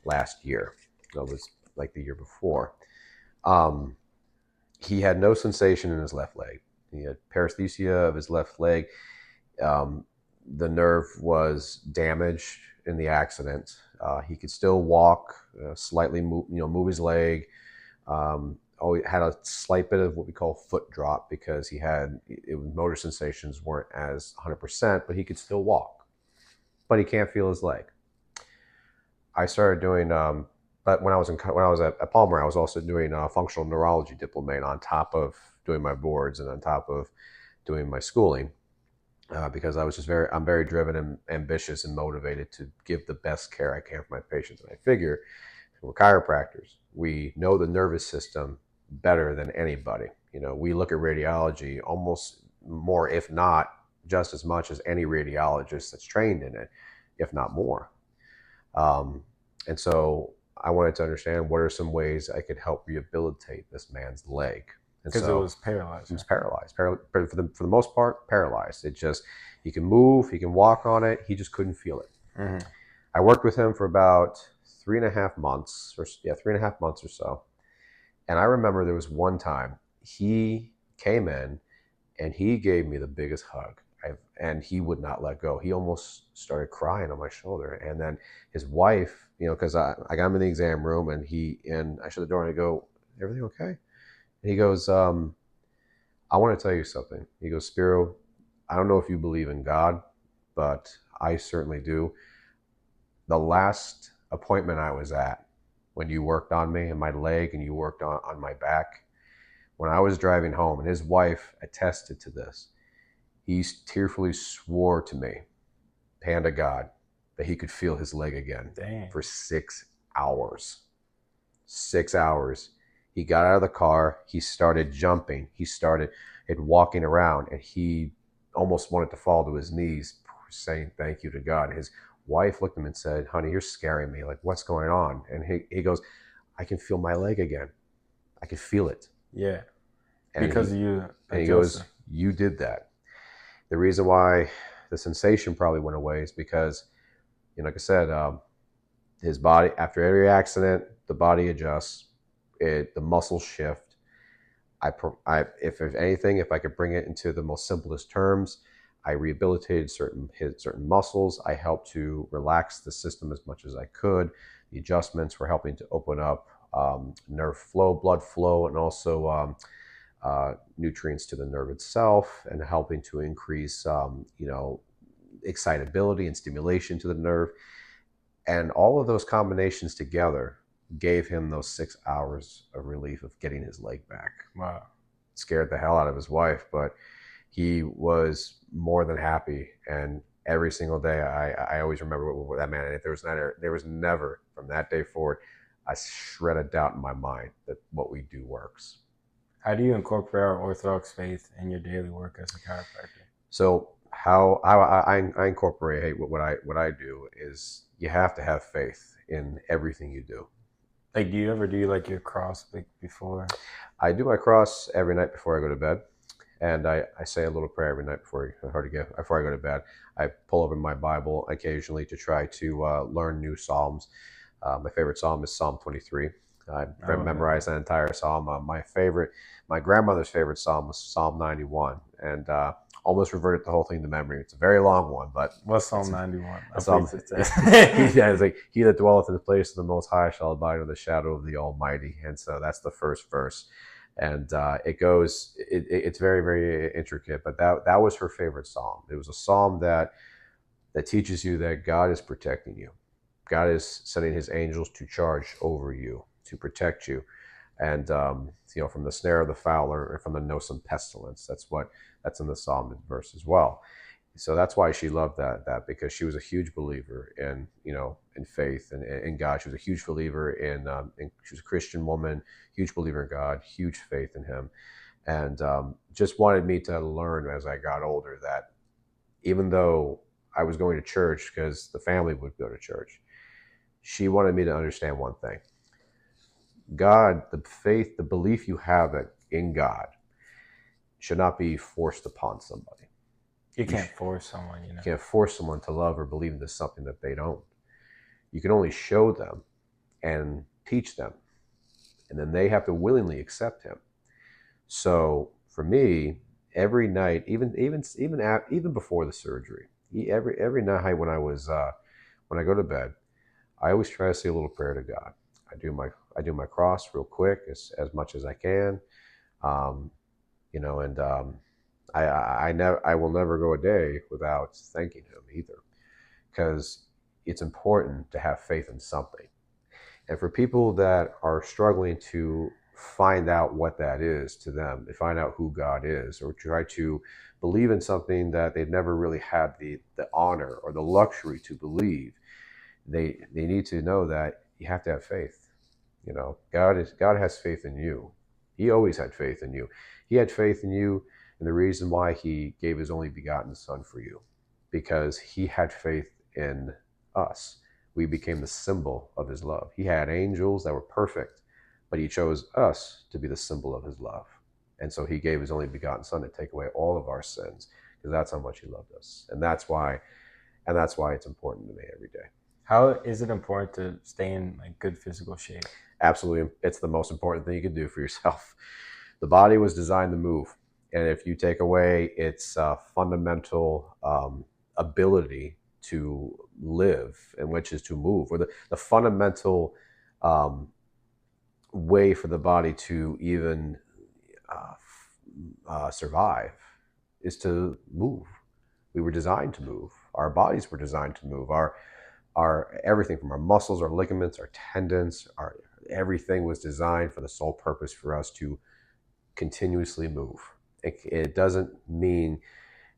last year. It was the year before. He had no sensation in his left leg. He had paresthesia of his left leg. The nerve was damaged in the accident. He could still walk, slightly move his leg. Had a slight bit of what we call foot drop, because motor sensations weren't as 100%, but he could still walk. But he can't feel his leg. I started doing, but when I was at Palmer, I was also doing functional neurology diplomate on top of doing my boards and on top of doing my schooling. because I'm very driven and ambitious and motivated to give the best care I can for my patients. And I figure we're chiropractors. We know the nervous system better than anybody. We look at radiology almost more, if not just as much as any radiologist that's trained in it, if not more. And so I wanted to understand what are some ways I could help rehabilitate this man's leg. Because it was paralyzed. He was paralyzed. For the most part, paralyzed. It just, he can move, he can walk on it. He just couldn't feel it. Mm-hmm. I worked with him for about 3.5 months, 3.5 months or so. And I remember there was one time he came in and he gave me the biggest hug. And he would not let go. He almost started crying on my shoulder. And then his wife, because I got him in the exam room and I shut the door and I go, everything okay? And he goes, I want to tell you something. He goes, Spyro, I don't know if you believe in God, but I certainly do. The last appointment I was at, when you worked on me and my leg and you worked on my back, when I was driving home, and his wife attested to this, he tearfully swore to me, hand to God, that he could feel his leg again. Dang. For 6 hours. 6 hours. He got out of the car. He started jumping. He started walking around, and he almost wanted to fall to his knees, saying thank you to God. His wife looked at him and said, honey, you're scaring me. Like, what's going on? And he goes, I can feel my leg again. I can feel it. Yeah. And because you. And he goes, you did that. The reason why the sensation probably went away is because, like I said, his body, after every accident, the body adjusts, the muscles shift. If anything, if I could bring it into the most simplest terms, I rehabilitated certain muscles. I helped to relax the system as much as I could. The adjustments were helping to open up nerve flow, blood flow, and also nutrients to the nerve itself, and helping to increase, excitability and stimulation to the nerve. And all of those combinations together gave him those 6 hours of relief of getting his leg back. Wow. Scared the hell out of his wife, but he was more than happy. And every single day, I always remember what that man. And there was never from that day forward a shred of doubt in my mind that what we do works. How do you incorporate our Orthodox faith in your daily work as a chiropractor? So how I incorporate what I do is you have to have faith in everything you do. Like, do you ever do like your cross before? I do my cross every night before I go to bed, and I say a little prayer every night before I go to bed. I pull open my Bible occasionally to try to learn new psalms. My favorite psalm is Psalm 23. I've memorized that entire psalm. My grandmother's favorite psalm was Psalm 91, and almost reverted the whole thing to memory. It's a very long one, but what's Psalm 91? It's like, he that dwelleth in the place of the Most High shall abide in the shadow of the Almighty, and so that's the first verse, and it's very, very intricate. But that was her favorite psalm. It was a psalm that teaches you that God is protecting you. God is sending His angels to charge over you, to protect you, and from the snare of the fowler or from the noisome pestilence. That's in the psalm verse as well. So that's why she loved that because she was a huge believer in faith and in God. She was a huge believer in she was a Christian woman, huge believer in God, huge faith in Him, and just wanted me to learn as I got older that even though I was going to church because the family would go to church, she wanted me to understand one thing. God, the faith, the belief you have in God should not be forced upon somebody. You can't force someone, You can't force someone to love or believe into something that they don't. You can only show them and teach them, and then they have to willingly accept Him. So for me, every night, even before the surgery, every night when I go to bed, I always try to say a little prayer to God. I do my cross real quick as much as I can, I will never go a day without thanking Him either, because it's important to have faith in something. And for people that are struggling to find out what that is to them. They find out who God is, or try to believe in something that they've never really had the honor or the luxury to believe. They need to know that you have to have faith. You know, God has faith in you. He always had faith in you. He had faith in you, and the reason why he gave his only begotten son for you, because he had faith in us. We became the symbol of his love. He had angels that were perfect, but he chose us to be the symbol of his love. And so he gave his only begotten son to take away all of our sins, because that's how much he loved us. And that's why it's important to me every day. How is it important to stay in like good physical shape? Absolutely. It's the most important thing you can do for yourself. The body was designed to move. And if you take away its fundamental ability to live, and which is to move, or the fundamental way for the body to even survive, is to move. We were designed to move. Our bodies were designed to move. Our everything from our muscles, our ligaments, our tendons, everything was designed for the sole purpose for us to continuously move. It doesn't mean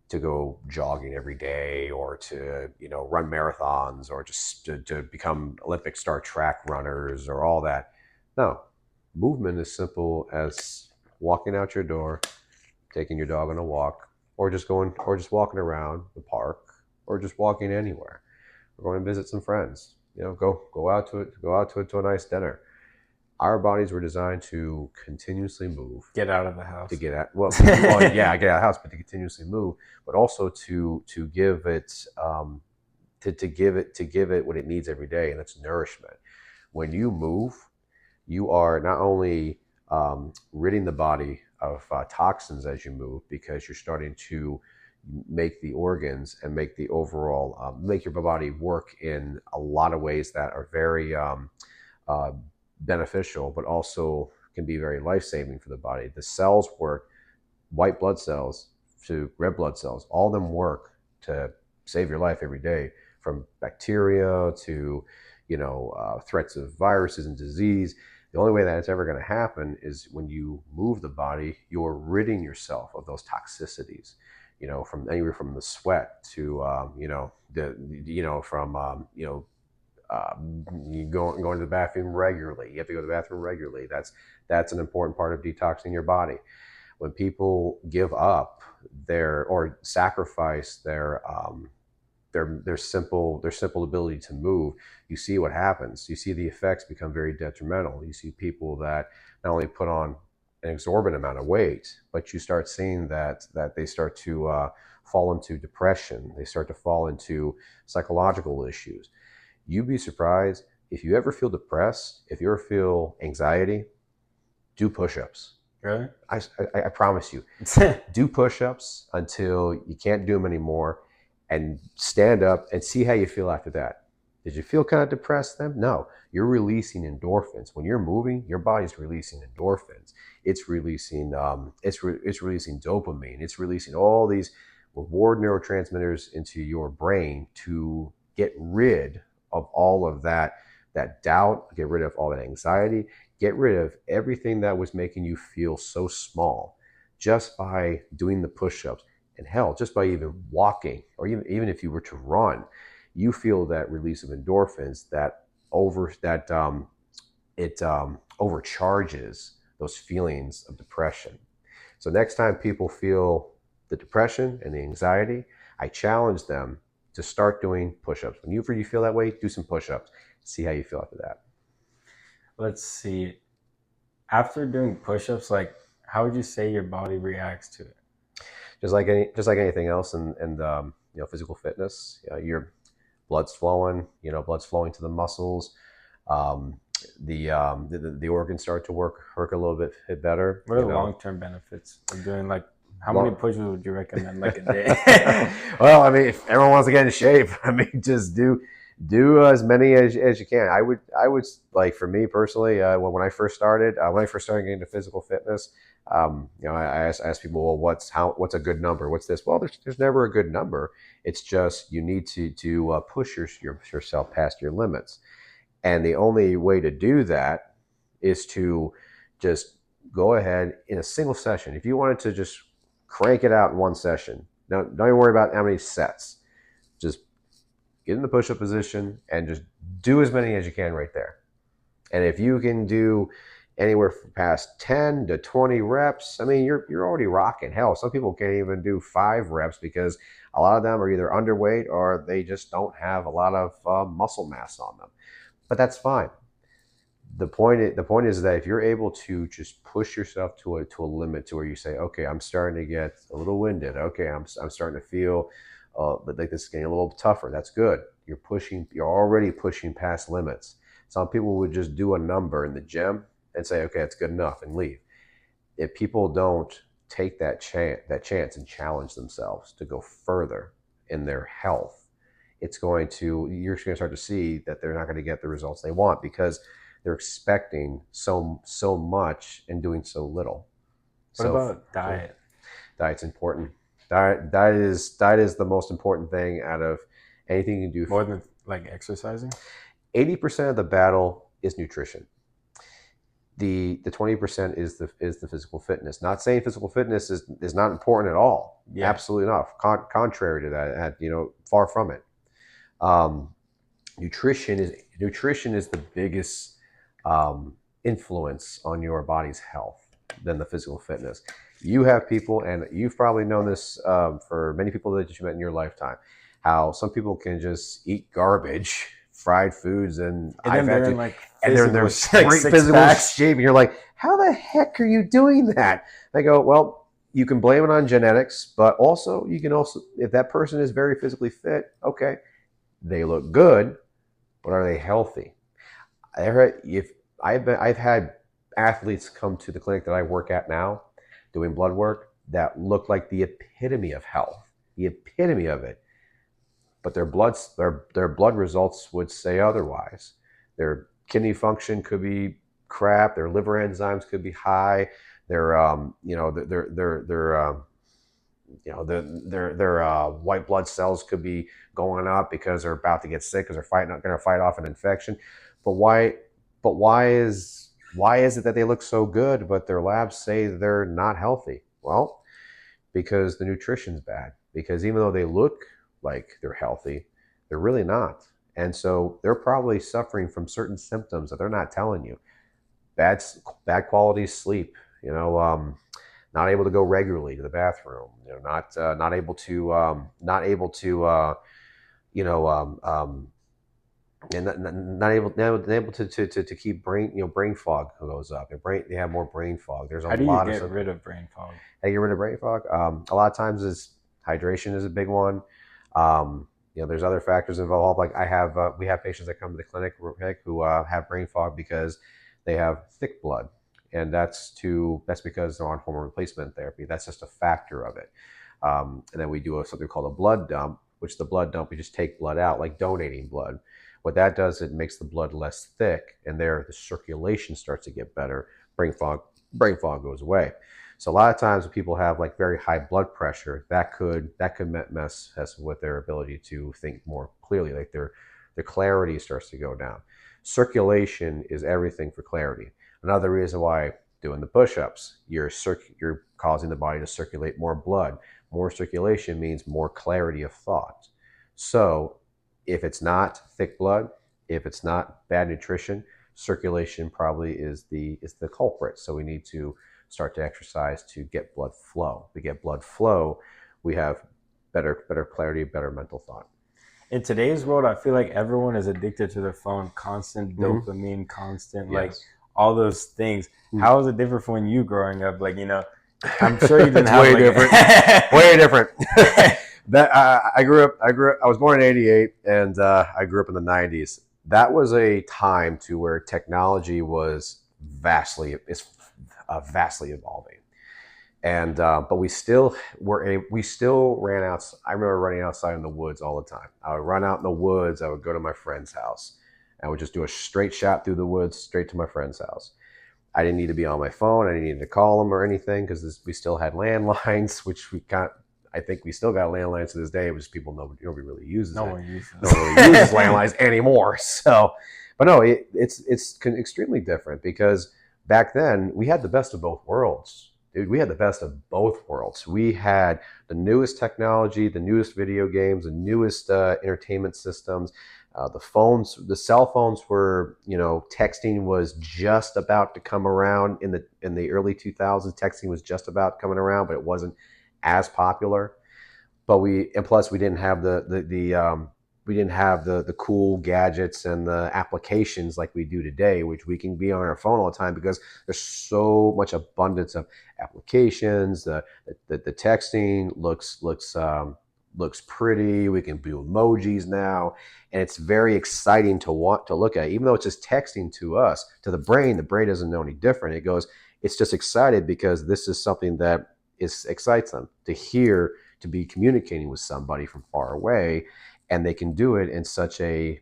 to go jogging every day, or to run marathons, or just to become Olympic star track runners, or all that. No, movement is simple as walking out your door, taking your dog on a walk, or just walking around the park, or just walking anywhere. We're going to visit some friends. Go out to a nice dinner. Our bodies were designed to continuously move. Get out of the house. To get at get out of the house, but to continuously move, but also to give it to give it what it needs every day, and that's nourishment. When you move, you are not only ridding the body of toxins as you move, because you're starting to make the organs and make the overall make your body work in a lot of ways that are very beneficial, but also can be very life-saving for the body. The cells work, white blood cells to red blood cells, all of them work to save your life every day, from bacteria to threats of viruses and disease. The only way that it's ever going to happen is when you move the body. You're ridding yourself of those toxicities, from anywhere from the sweat to going to the bathroom regularly. You have to go to the bathroom regularly. That's an important part of detoxing your body. When people give up or sacrifice their simple ability to move, you see what happens. You see the effects become very detrimental. You see people that not only put on an exorbitant amount of weight, but you start seeing that they start to fall into depression. They start to fall into psychological issues. You'd be surprised if you ever feel depressed, if you ever feel anxiety, do push-ups. Really? I promise you. Do push-ups until you can't do them anymore, and stand up and see how you feel after that. Did you feel kind of depressed then? No. You're releasing endorphins. When you're moving, your body's releasing endorphins. It's releasing it's releasing dopamine. It's releasing all these reward neurotransmitters into your brain to get rid of all of that doubt, get rid of all that anxiety, get rid of everything that was making you feel so small, just by doing the push-ups. And hell, just by even walking, or even if you were to run, you feel that release of endorphins it overcharges those feelings of depression. So next time people feel the depression and the anxiety, I challenge them to start doing push-ups. Whenever you feel that way, do some push-ups. See how you feel after that. Let's see. After doing push-ups, how would you say your body reacts to it? Just like anything else in physical fitness, your blood's flowing. Blood's flowing to the muscles. The organs start to work a little bit better. What are the long-term benefits of doing how many push-ups would you recommend a day? Well, I mean, if everyone wants to get in shape, just do as many as you can. I would for me personally, when I first started getting into physical fitness, I asked people, well, what's a good number? What's this? Well, there's never a good number. It's just you need to push yourself past your limits, and the only way to do that is to just go ahead in a single session. If you wanted to just crank it out in one session, don't even worry about how many sets. Just get in the push-up position and just do as many as you can right there. And if you can do anywhere from past 10 to 20 reps, I mean, you're already rocking. Hell, some people can't even do 5 reps because a lot of them are either underweight or they just don't have a lot of muscle mass on them. But that's fine. The point is that if you're able to just push yourself to a limit to where you say, okay, I'm starting to get a little winded. Okay, I'm starting to feel like this is getting a little tougher. That's good. You're already pushing past limits. Some people would just do a number in the gym and say, okay, it's good enough, and leave. If people don't take that chance and challenge themselves to go further in their health, you're going to start to see that they're not going to get the results they want because they're expecting so much and doing so little. What about diet? Diet's important. Diet is the most important thing out of anything you can do. More than like exercising? 80% of the battle is nutrition. The 20% is the physical fitness. Not saying physical fitness is not important at all. Yeah. Absolutely not. Contrary to that, far from it. Nutrition is the biggest influence on your body's health than the physical fitness. You have people, and you've probably known this for many people that you met in your lifetime, how some people can just eat garbage, fried foods, and they're in their great physical shape, and you're like, how the heck are you doing that? They go, well, you can blame it on genetics, but also you can if that person is very physically fit, okay, they look good, but are they healthy? I've had athletes come to the clinic that I work at now doing blood work that look like the epitome of health, the epitome of it. But their blood results would say otherwise. Their kidney function could be crap. Their liver enzymes could be high. Their white blood cells could be going up because they're about to get sick because they're going to fight off an infection. But why is it that they look so good, but their labs say they're not healthy? Well, because the nutrition's bad. Because even though they look like they're healthy, they're really not. And so they're probably suffering from certain symptoms that they're not telling you. Bad quality sleep, not able to go regularly to the bathroom, not able to keep brain fog goes up. They have more brain fog. There's How do you get rid of brain fog? How do you get rid of brain fog? A lot of times hydration is a big one. There's other factors involved. Like we have patients that come to the clinic who have brain fog because they have thick blood, and that's because they're on hormone replacement therapy. That's just a factor of it. And then we do something called a blood dump, which the blood dump, we just take blood out, like donating blood. What that does, it makes the blood less thick, and the circulation starts to get better. Brain fog goes away. So a lot of times when people have like very high blood pressure, that could mess with their ability to think more clearly. Like their clarity starts to go down. Circulation is everything for clarity. Another reason why doing the push-ups, you're causing the body to circulate more blood. More circulation means more clarity of thought. So if it's not thick blood, if it's not bad nutrition, circulation probably is the culprit. So we need to start to exercise to get blood flow. To get blood flow, we have better clarity, better mental thought. In today's world, I feel like everyone is addicted to their phone, constant dopamine, constant, yes, like all those things. How is it different from when you growing up? Like, I'm sure you didn't have way different. Way different. I was born in 88 and I grew up in the 90s. That was a time to where technology was vastly evolving. And but we still ran out. I remember running outside in the woods all the time. I would run out in the woods. I would go to my friend's house. I would just do a straight shot through the woods, straight to my friend's house. I didn't need to be on my phone. I didn't need to call them or anything because we still had landlines, which I think we still got landlines to this day. It was nobody really uses. No one uses landlines anymore. So, but no, it's extremely different because back then we had the best of both worlds. Dude, we had the best of both worlds. We had the newest technology, the newest video games, the newest entertainment systems. The phones, the cell phones were, texting was just about to come around in the early 2000s. Texting was just about coming around, but it wasn't as popular. But plus we didn't have the cool gadgets and the applications like we do today, which we can be on our phone all the time because there's so much abundance of applications. The texting looks pretty. We can do emojis now, and it's very exciting to want to look at. Even though it's just texting to us, to the brain doesn't know any different. It's just excited because this is something that excites them to hear, to be communicating with somebody from far away, and they can do it in such a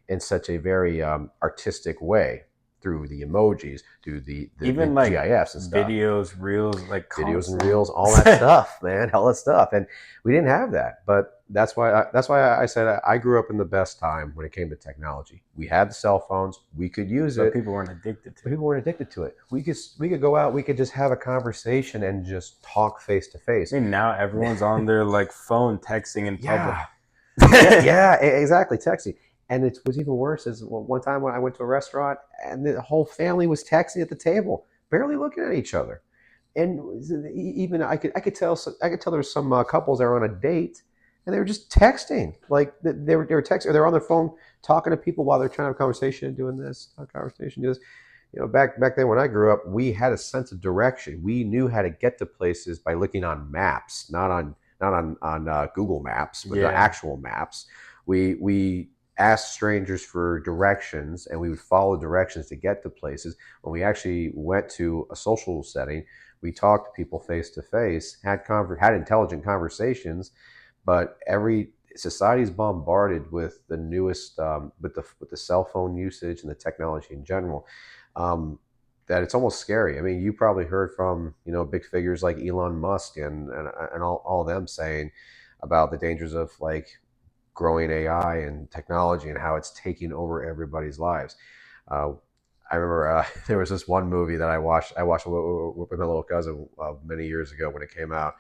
very artistic way through the emojis, through the Even the like GIFs and stuff. videos, reels, like Videos and constant. reels, all that stuff, man, all that stuff, and we didn't have that. But that's why I said I grew up in the best time when it came to technology. We had the cell phones, we could use But it. people weren't addicted to But it. people weren't addicted to it. We could go out, we could just have a conversation and just talk face to face. I mean, now everyone's on their like phone texting in public. Yeah, exactly, texting. And it was even worse is one time when I went to a restaurant and the whole family was texting at the table, barely looking at each other. And even I could tell there were some couples that were on a date and they were just texting, like they were texting, or they were on their phone talking to people while they're trying to have a conversation, doing this, a conversation, doing this. Back then when I grew up, we had a sense of direction. We knew how to get to places by looking on maps, not on Google Maps, but the actual maps. We asked strangers for directions, and we would follow directions to get to places. When we actually went to a social setting, we talked to people face to face, had intelligent conversations. But every society is bombarded with the newest, with the cell phone usage and the technology in general. That it's almost scary. I mean, you probably heard from big figures like Elon Musk and all of them saying about the dangers of like growing AI and technology and how it's taking over everybody's lives. I remember there was this one movie that I watched with my little cousin many years ago when it came out.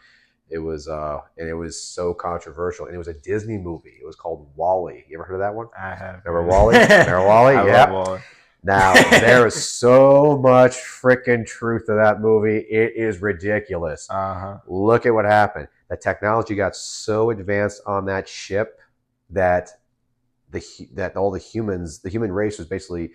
It was and it was so controversial, and it was a Disney movie. It was called WALL-E. You ever heard of that one? I have. Remember WALL-E? Remember WALL-E? I Yeah. love WALL-E. Now, there is so much freaking truth to that movie. It is ridiculous. Look at what happened. The technology got so advanced on that ship that all the human race was basically,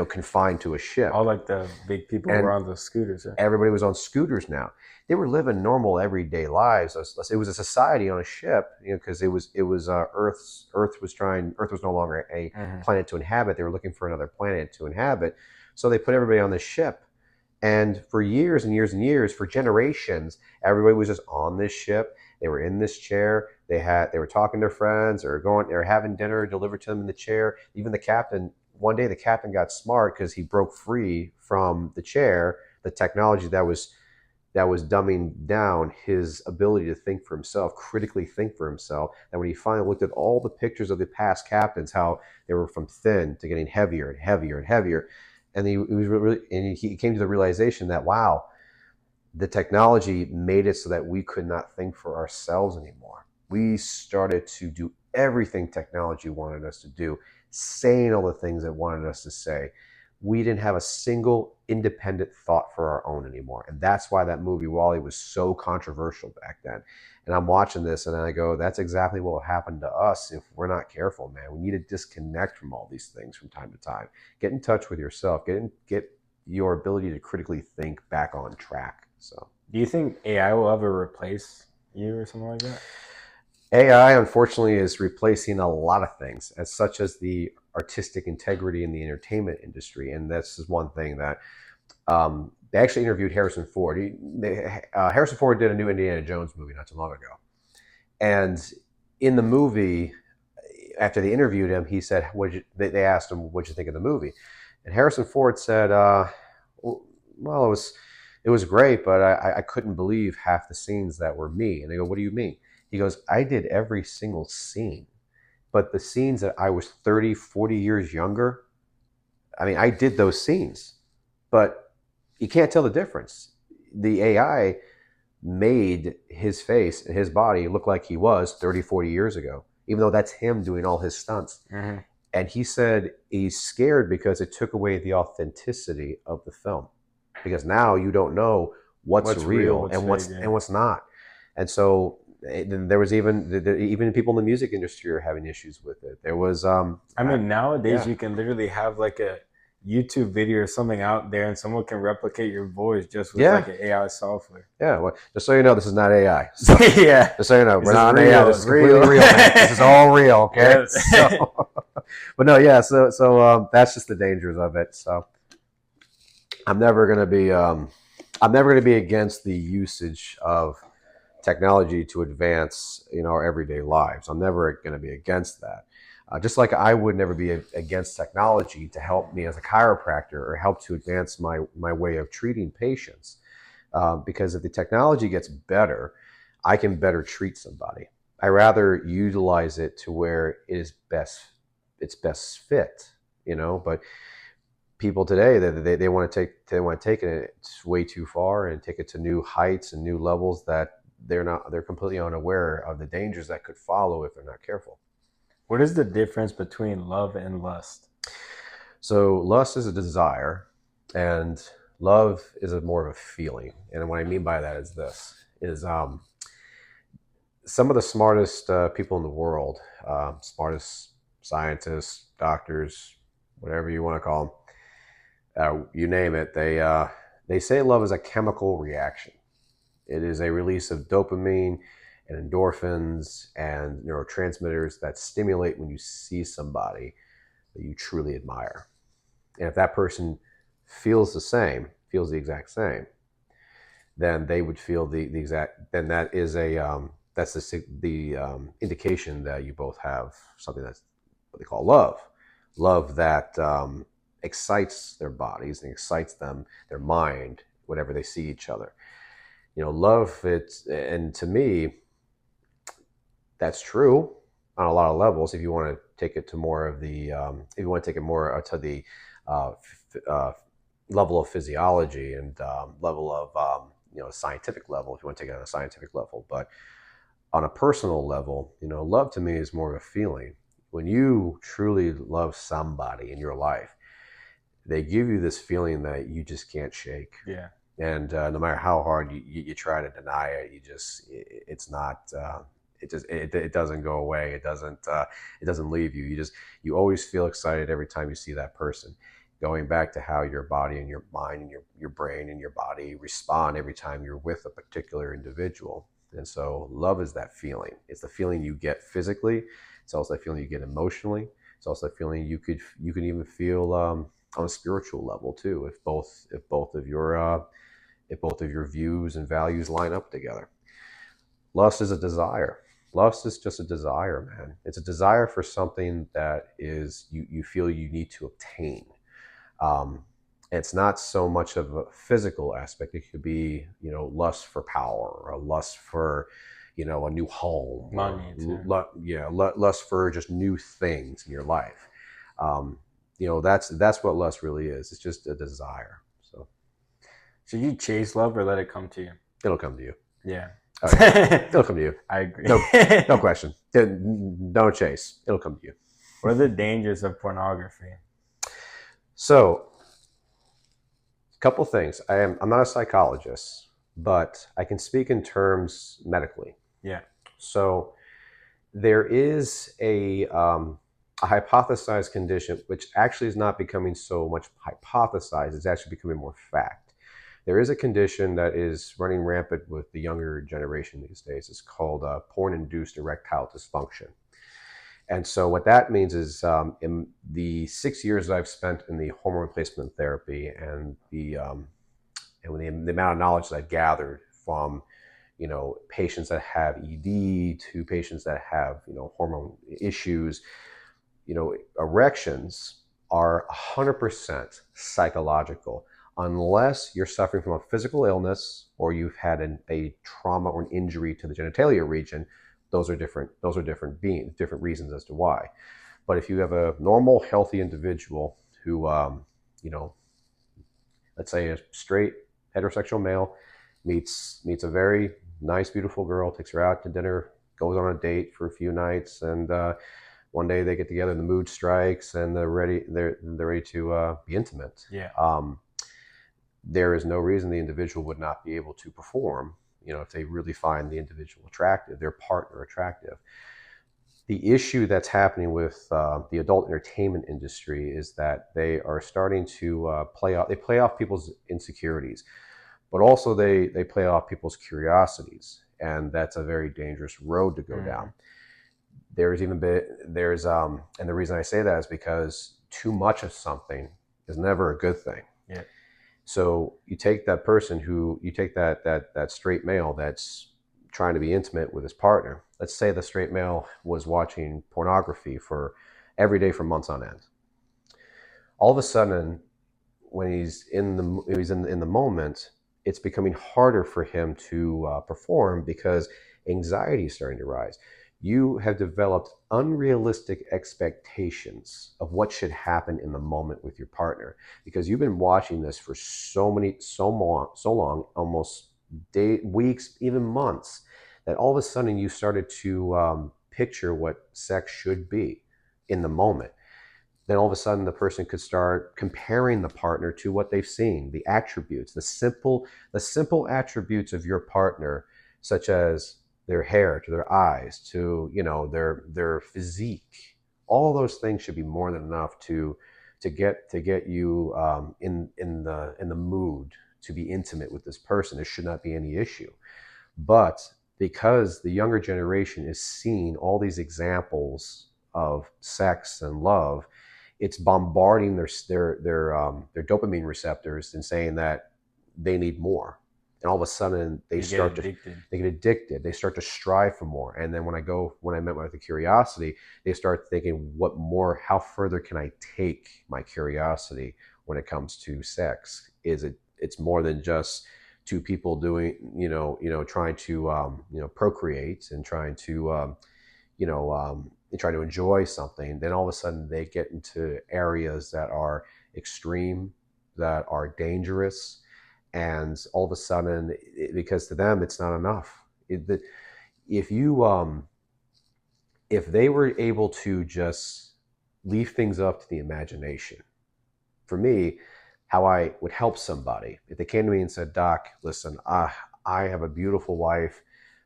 confined to a ship. All like the big people were on the scooters. Everybody was on scooters now. They were living normal everyday lives. It was a society on a ship, because it was Earth was no longer a planet to inhabit. They were looking for another planet to inhabit, so they put everybody on this ship. And for years and years and years, for generations, everybody was just on this ship. They were in this chair. They were talking to their friends, or having dinner delivered to them in the chair. Even the captain. One day, the captain got smart because he broke free from the chair, the technology that was dumbing down his ability to think for himself, critically think for himself. And when he finally looked at all the pictures of the past captains, how they were from thin to getting heavier and heavier and heavier, and he came to the realization that, wow, the technology made it so that we could not think for ourselves anymore. We started to do everything technology wanted us to do, saying all the things it wanted us to say. We didn't have a single independent thought for our own anymore. And that's why that movie WALL-E was so controversial back then. And I'm watching this and I go, that's exactly what will happen to us if we're not careful, man. We need to disconnect from all these things from time to time. Get in touch with yourself. Get your ability to critically think back on track. So, do you think AI will ever replace you or something like that? AI, unfortunately, is replacing a lot of things, such as the artistic integrity in the entertainment industry. And this is one thing that they actually interviewed Harrison Ford. Harrison Ford did a new Indiana Jones movie not too long ago. And in the movie, after they interviewed him, he said, they asked him, what'd you think of the movie? And Harrison Ford said, well, it was great, but I couldn't believe half the scenes that were me. And they go, what do you mean? He goes, I did every single scene, but the scenes that I was 30, 40 years younger, I mean, I did those scenes. but you can't tell the difference. The AI made his face and his body look like he was 30, 40 years ago, even though that's him doing all his stunts. Mm-hmm. And he said he's scared because it took away the authenticity of the film. Because now you don't know what's real and what's not. And so there was even people in the music industry are having issues with it. There was nowadays you can literally have like a YouTube video or something out there and someone can replicate your voice just with like an AI software. Yeah, well, just so you know, this is not AI. So, yeah. Just so you know, we're not on AI. This is completely real, man. This is all real, okay? Yes. So, but no, yeah, so that's just the dangers of it. So I'm never gonna be against the usage of technology to advance, our everyday lives. I'm never going to be against that. Just like I would never be against technology to help me as a chiropractor or help to advance my way of treating patients. Because if the technology gets better, I can better treat somebody. I rather utilize it to where it's best fit, but people today, they want to take it way too far and take it to new heights and new levels that they're completely unaware of the dangers that could follow if they're not careful. What is the difference between love and lust? So lust is a desire and love is more of a feeling. And what I mean by that is some of the smartest people in the world, smartest scientists, doctors, whatever you want to call them, you name it, they say love is a chemical reaction. It is a release of dopamine and endorphins and neurotransmitters that stimulate when you see somebody that you truly admire. And if that person feels the exact same, then they would feel the exact. Then that is that's the indication that you both have something that's what they call love. Love that excites their bodies and excites them, their mind, whenever they see each other. Love, and to me, that's true on a lot of levels. If you want to take it to more of the, if you want to take it more to the level of physiology and level of, scientific level, if you want to take it on a scientific level, but on a personal level, love to me is more of a feeling. When you truly love somebody in your life, they give you this feeling that you just can't shake. Yeah. And no matter how hard you try to deny it, it's not. It doesn't go away. It doesn't leave you. You always feel excited every time you see that person. Going back to how your body and your mind and your brain and your body respond every time you're with a particular individual. And so love is that feeling. It's the feeling you get physically. It's also that feeling you get emotionally. It's also that feeling you could even feel on a spiritual level too, if both of your views and values line up together. Lust is a desire. Lust is just a desire, man. It's a desire for something that is you feel you need to obtain. It's not so much of a physical aspect. It could be, lust for power or lust for, a new home, money too. Lust for just new things in your life. That's what lust really is. It's just a desire. So should you chase love or let it come to you? It'll come to you. Yeah. It'll come to you. I agree. No question. Don't chase. It'll come to you. What are the dangers of pornography? So, a couple things. I'm not a psychologist, but I can speak in terms medically. Yeah. So, there is a hypothesized condition, which actually is not becoming so much hypothesized. It's actually becoming more fact. There is a condition that is running rampant with the younger generation these days. It's called porn-induced erectile dysfunction. And so what that means is in the 6 years that I've spent in the hormone replacement therapy and the amount of knowledge that I've gathered from, patients that have ED to patients that have, hormone issues, erections are 100% psychological. Unless you're suffering from a physical illness or you've had a trauma or an injury to the genitalia region, those are different reasons as to why. But if you have a normal, healthy individual who, let's let's say a straight heterosexual male meets a very nice, beautiful girl, takes her out to dinner, goes on a date for a few nights, and one day they get together and the mood strikes and they're ready to be intimate. Yeah. There is no reason the individual would not be able to perform, if they really find the individual attractive, their partner attractive. The issue that's happening with the adult entertainment industry is that they are starting to play off people's insecurities, but also they play off people's curiosities, and that's a very dangerous road to go down. And the reason I say that is because too much of something is never a good thing. Yeah. So you take that straight male that's trying to be intimate with his partner. Let's say the straight male was watching pornography for every day for months on end. All of a sudden, when he's in the moment, it's becoming harder for him to perform because anxiety is starting to rise. You have developed unrealistic expectations of what should happen in the moment with your partner because you've been watching this for so long, almost weeks, even months, that all of a sudden you started to picture what sex should be in the moment. Then all of a sudden the person could start comparing the partner to what they've seen, the attributes, the simple attributes of your partner, such as their hair, to their eyes, to their physique. All those things should be more than enough to get you in the mood to be intimate with this person. There should not be any issue. But because the younger generation is seeing all these examples of sex and love, it's bombarding their dopamine receptors and saying that they need more. And all of a sudden they get addicted. They start to strive for more. And then when I met with the curiosity, they start thinking, what more, how further can I take my curiosity when it comes to sex? It's more than just two people doing, trying to, procreate and trying to, try to enjoy something. Then all of a sudden they get into areas that are extreme, that are dangerous. And all of a sudden, because to them, it's not enough. If they were able to just leave things up to the imagination, for me, how I would help somebody, if they came to me and said, "Doc, listen, I have a beautiful wife,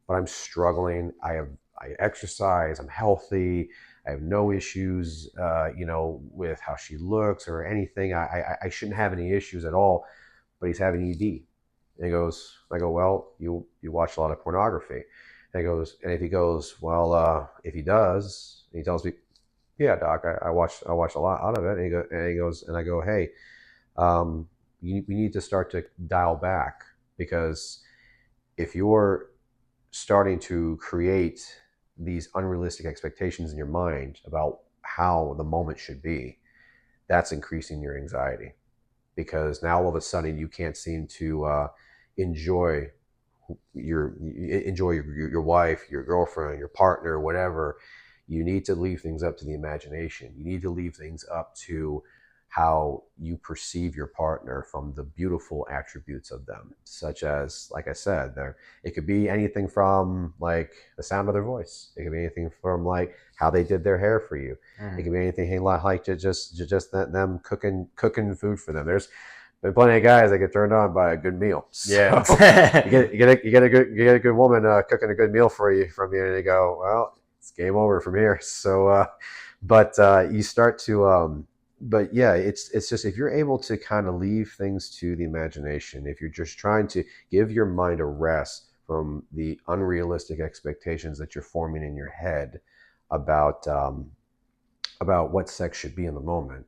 but I'm struggling. I exercise, I'm healthy, I have no issues, with how she looks or anything. I shouldn't have any issues at all, but he's having ED." And I go, "Well, you watch a lot of pornography." And if he goes, "Well, if he does," and he tells me, "Yeah, Doc, I watch a lot out of it." And he goes, and I go, "Hey, we need to start to dial back, because if you're starting to create these unrealistic expectations in your mind about how the moment should be, that's increasing your anxiety, because now all of a sudden you can't seem to enjoy your wife, your girlfriend, your partner, whatever. You need to leave things up to the imagination. You need to leave things up to how you perceive your partner from the beautiful attributes of them, such as, like I said, it could be anything from like the sound of their voice. It could be anything from like how they did their hair for you. It could be anything like just them cooking food for them. There's been plenty of guys that get turned on by a good meal. Yeah. So you get a good woman cooking a good meal from you, and you go, "Well, it's game over from here." So, you start to. But yeah, it's just, if you're able to kind of leave things to the imagination, if you're just trying to give your mind a rest from the unrealistic expectations that you're forming in your head about what sex should be in the moment,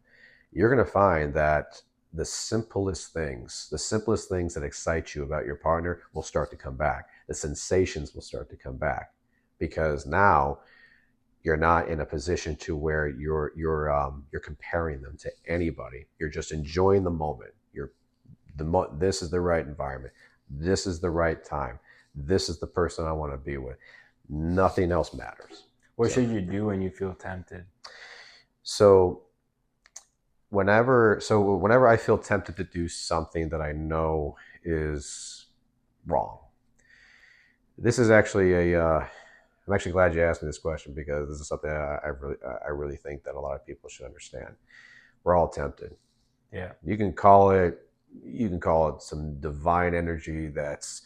you're going to find that the simplest things that excite you about your partner will start to come back. The sensations will start to come back, because now you're not in a position to where you're comparing them to anybody. You're just enjoying the moment. This is the right environment. This is the right time. This is the person I want to be with. Nothing else matters. What should you do when you feel tempted? So whenever I feel tempted to do something that I know is wrong, this is actually I'm actually glad you asked me this question, because this is something I really think that a lot of people should understand. We're all tempted. Yeah. You can call it some divine energy that's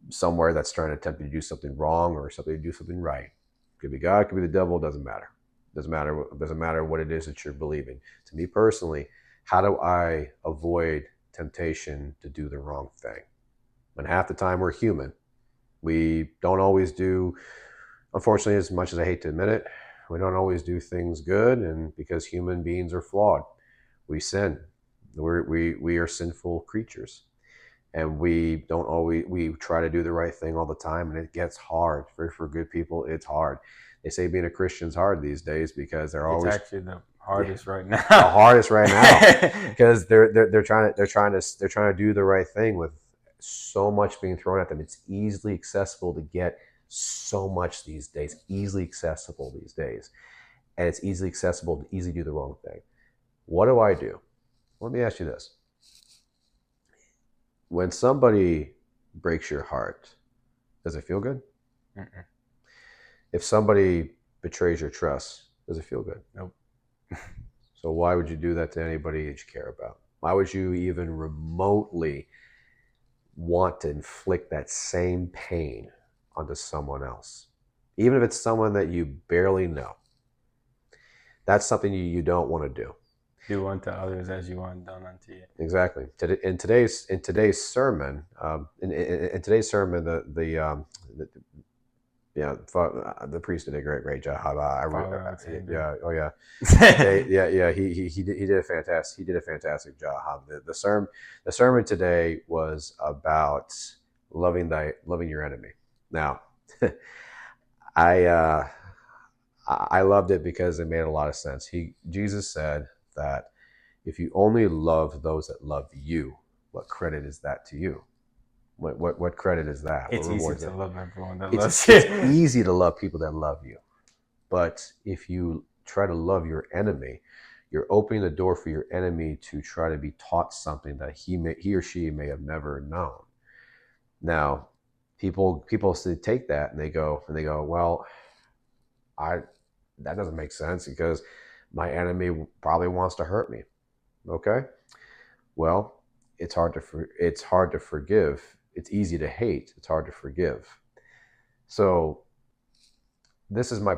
somewhere that's trying to tempt you to do something wrong or something to do something right. Could be God, could be the devil, doesn't matter. Doesn't matter what it is that you're believing. To me personally, how do I avoid temptation to do the wrong thing? When half the time we're human, we don't always do, unfortunately, as much as I hate to admit it, we don't always do things good, and because human beings are flawed, we sin. We are sinful creatures, and we try to do the right thing all the time, and it gets hard. For good people, it's hard. They say being a Christian's hard these days because It's actually the hardest right now. The hardest right now, because they're trying to do the right thing with so much being thrown at them. It's easily accessible to get so much these days. Easily accessible these days, and it's easily accessible to easily do the wrong thing. What do I do? Let me ask you this. When somebody breaks your heart, does it feel good? Mm-mm. If somebody betrays your trust, does it feel good? Nope. So why would you do that to anybody that you care about? Why would you even remotely want to inflict that same pain onto someone else? Even if it's someone that you barely know. That's something you don't want to do. Do unto others as you want done unto you. Exactly. In today's sermon, the priest did a great job. He did a fantastic job. The sermon today was about loving your enemy. Now, I loved it because it made a lot of sense. Jesus said that if you only love those that love you, what credit is that to you? What credit is that? It's easy to love everyone that loves you. It's easy to love people that love you. But if you try to love your enemy, you're opening the door for your enemy to try to be taught something that he or she may have never known. Now, people take that and they go, well, that doesn't make sense because my enemy probably wants to hurt me. Okay? Well, it's hard to forgive. It's easy to hate. It's hard to forgive. So this is my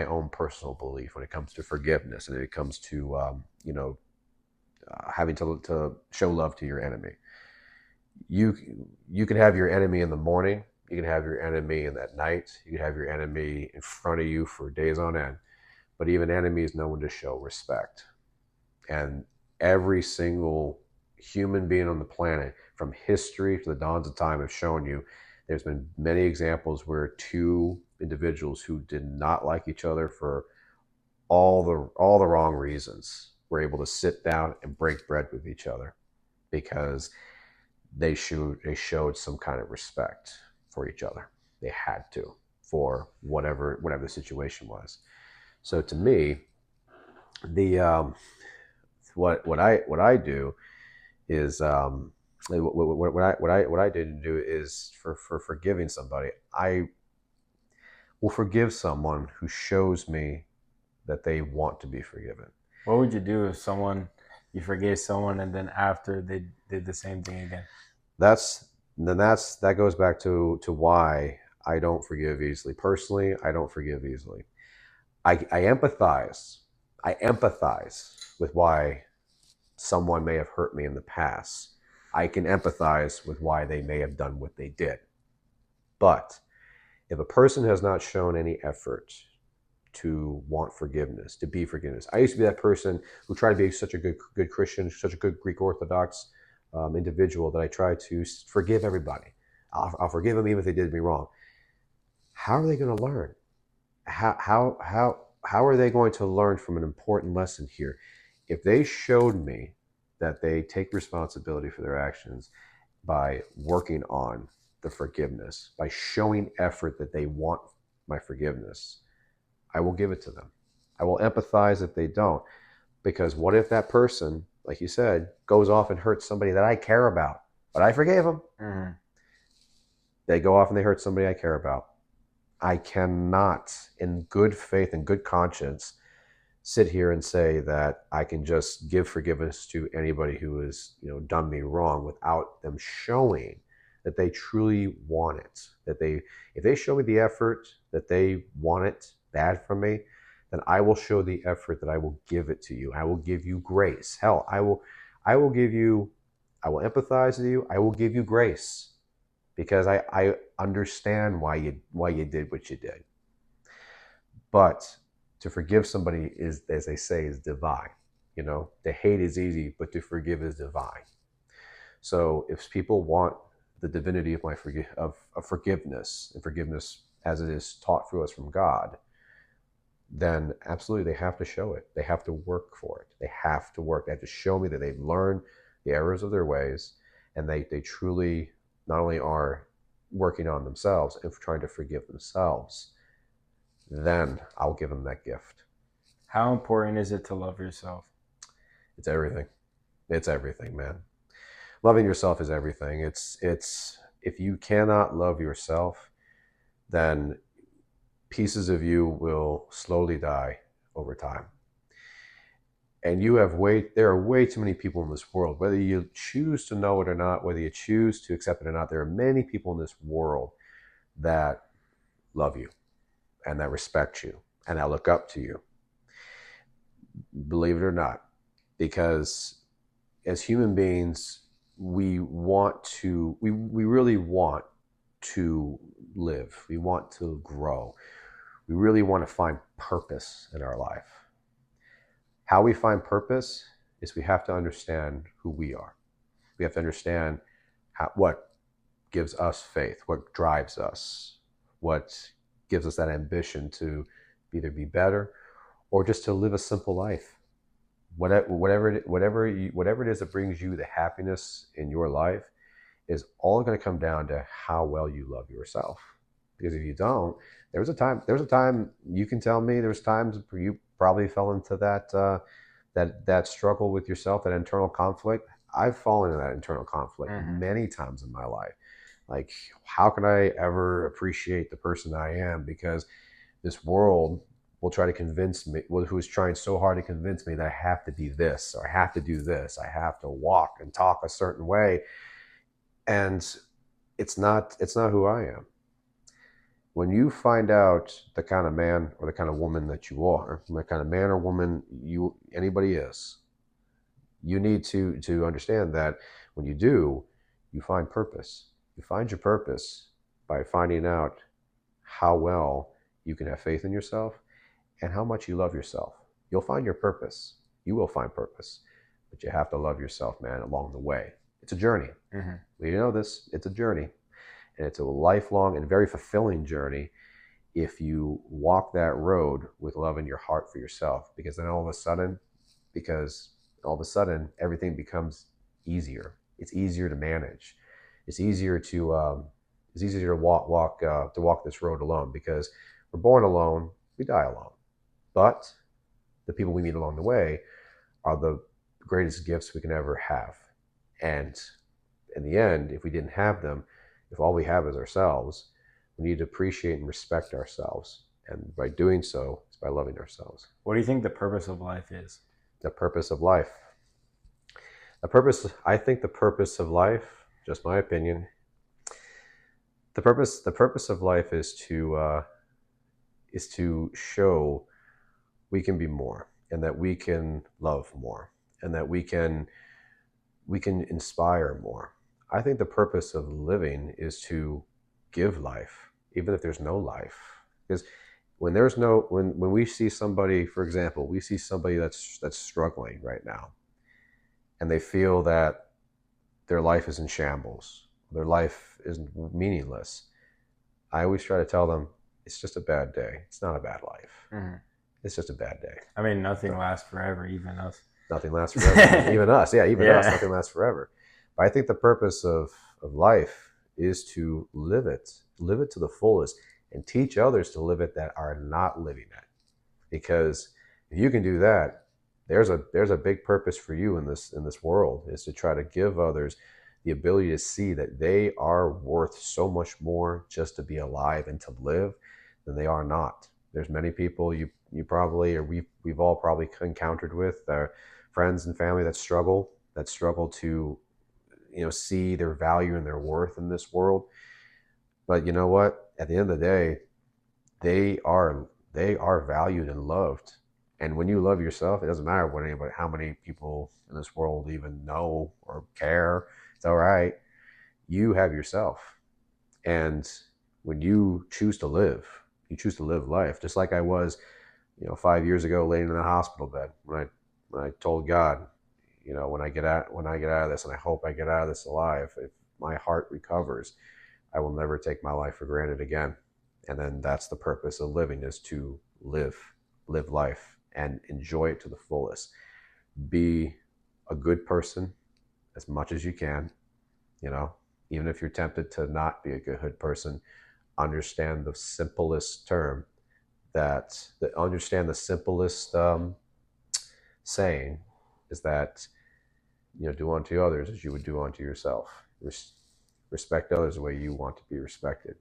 own personal belief when it comes to forgiveness, and it comes to having to show love to your enemy. You can have your enemy in the morning. You can have your enemy in that night. You can have your enemy in front of you for days on end. But even enemies know when to show respect. And every single human being on the planet, from history to the dawns of time, have shown you there's been many examples where two individuals who did not like each other for all the wrong reasons were able to sit down and break bread with each other because they showed some kind of respect for each other. They had to, for whatever the situation was. So to me, the what I do is what I did do is for forgiving somebody, I will forgive someone who shows me that they want to be forgiven. What would you do if you forgave someone and then after they did the same thing again? That goes back to why I don't forgive easily. Personally, I don't forgive easily. I empathize. I empathize with why someone may have hurt me in the past. I can empathize with why they may have done what they did. But if a person has not shown any effort to want forgiveness, to be forgiveness. I used to be that person who tried to be such a good Christian, such a good Greek Orthodox individual that I try to forgive everybody. I'll forgive them even if they did me wrong. How are they going to learn? How are they going to learn from an important lesson here? If they showed me that they take responsibility for their actions by working on the forgiveness, by showing effort that they want my forgiveness, I will give it to them. I will empathize if they don't. Because what if that person, like you said, goes off and hurts somebody that I care about, but I forgave them? Mm-hmm. They go off and they hurt somebody I care about. I cannot, in good faith and good conscience, sit here and say that I can just give forgiveness to anybody who has, done me wrong without them showing that they truly want it. If they show me the effort that they want it bad from me, then I will show the effort that I will give it to you. I will give you grace. Hell, I will empathize with you. I will give you grace because I understand why you did what you did. But to forgive somebody is, as they say, is divine. To hate is easy, but to forgive is divine. So if people want the divinity of forgiveness and forgiveness as it is taught through us from God, then absolutely they have to show it. They have to work for it. They have to work. They have to show me that they've learned the errors of their ways, and they truly not only are working on themselves and trying to forgive themselves, then I'll give them that gift. How important is it to love yourself? It's everything. It's everything, man. Loving yourself is everything. It's if you cannot love yourself, then pieces of you will slowly die over time. And there are way too many people in this world, whether you choose to know it or not, whether you choose to accept it or not, there are many people in this world that love you and that respect you and that look up to you. Believe it or not, because as human beings, we really want to live. We want to grow. We really want to find purpose in our life. How we find purpose is we have to understand who we are. We have to understand what gives us faith, what drives us, what gives us that ambition to either be better or just to live a simple life. Whatever it is that brings you the happiness in your life is all going to come down to how well you love yourself. Because if you don't, there was a time you can tell me there's times where you probably fell into that struggle with yourself, that internal conflict. I've fallen into that internal conflict many times in my life. Like, how can I ever appreciate the person I am? Because this world will try to convince me, who is trying so hard to convince me that I have to be this, or I have to do this, I have to walk and talk a certain way. And it's not who I am. When you find out the kind of man or the kind of woman that you are, the kind of man or woman anybody is, you need to understand that when you do, you find purpose. You find your purpose by finding out how well you can have faith in yourself and how much you love yourself. You'll find your purpose. You will find purpose. But you have to love yourself, man, along the way. It's a journey. Mm-hmm. You know this. It's a journey. And it's a lifelong and very fulfilling journey if you walk that road with love in your heart for yourself. Because then all of a sudden, everything becomes easier. It's easier to manage. It's easier to walk this road alone, because we're born alone, we die alone. But the people we meet along the way are the greatest gifts we can ever have. And in the end, if we didn't have them, if all we have is ourselves, we need to appreciate and respect ourselves. And by doing so, it's by loving ourselves. What do you think the purpose of life is? The purpose of life. I think the purpose of life, just my opinion, the purpose of life is to show we can be more, and that we can love more, and that we can inspire more. I think the purpose of living is to give life, even if there's no life. Because when we see somebody, for example, we see somebody that's struggling right now, and they feel that their life is in shambles, their life is meaningless, I always try to tell them, it's just a bad day. It's not a bad life. Mm-hmm. It's just a bad day. I mean, nothing lasts forever, even us. Nothing lasts forever. Even us. Yeah, even us. Nothing lasts forever. But I think the purpose of life is to live it to the fullest, and teach others to live it that are not living it. Because if you can do that, there's a big purpose for you in this world, is to try to give others the ability to see that they are worth so much more just to be alive and to live than they are not. There's many people you probably, or we've all probably encountered with friends and family that struggle to see their value and their worth in this world. But you know what? At the end of the day, they are valued and loved. And when you love yourself, it doesn't matter how many people in this world even know or care. It's all right. You have yourself. And when you choose to live life, just like I was, 5 years ago, laying in the hospital bed, when I told God, when I get out of this, and I hope I get out of this alive, if my heart recovers, I will never take my life for granted again. And then that's the purpose of living, is to live life and enjoy it to the fullest. Be a good person as much as you can, even if you're tempted to not be a good person. Understand the simplest term, understand the simplest saying is that, do unto others as you would do unto yourself. Respect others the way you want to be respected.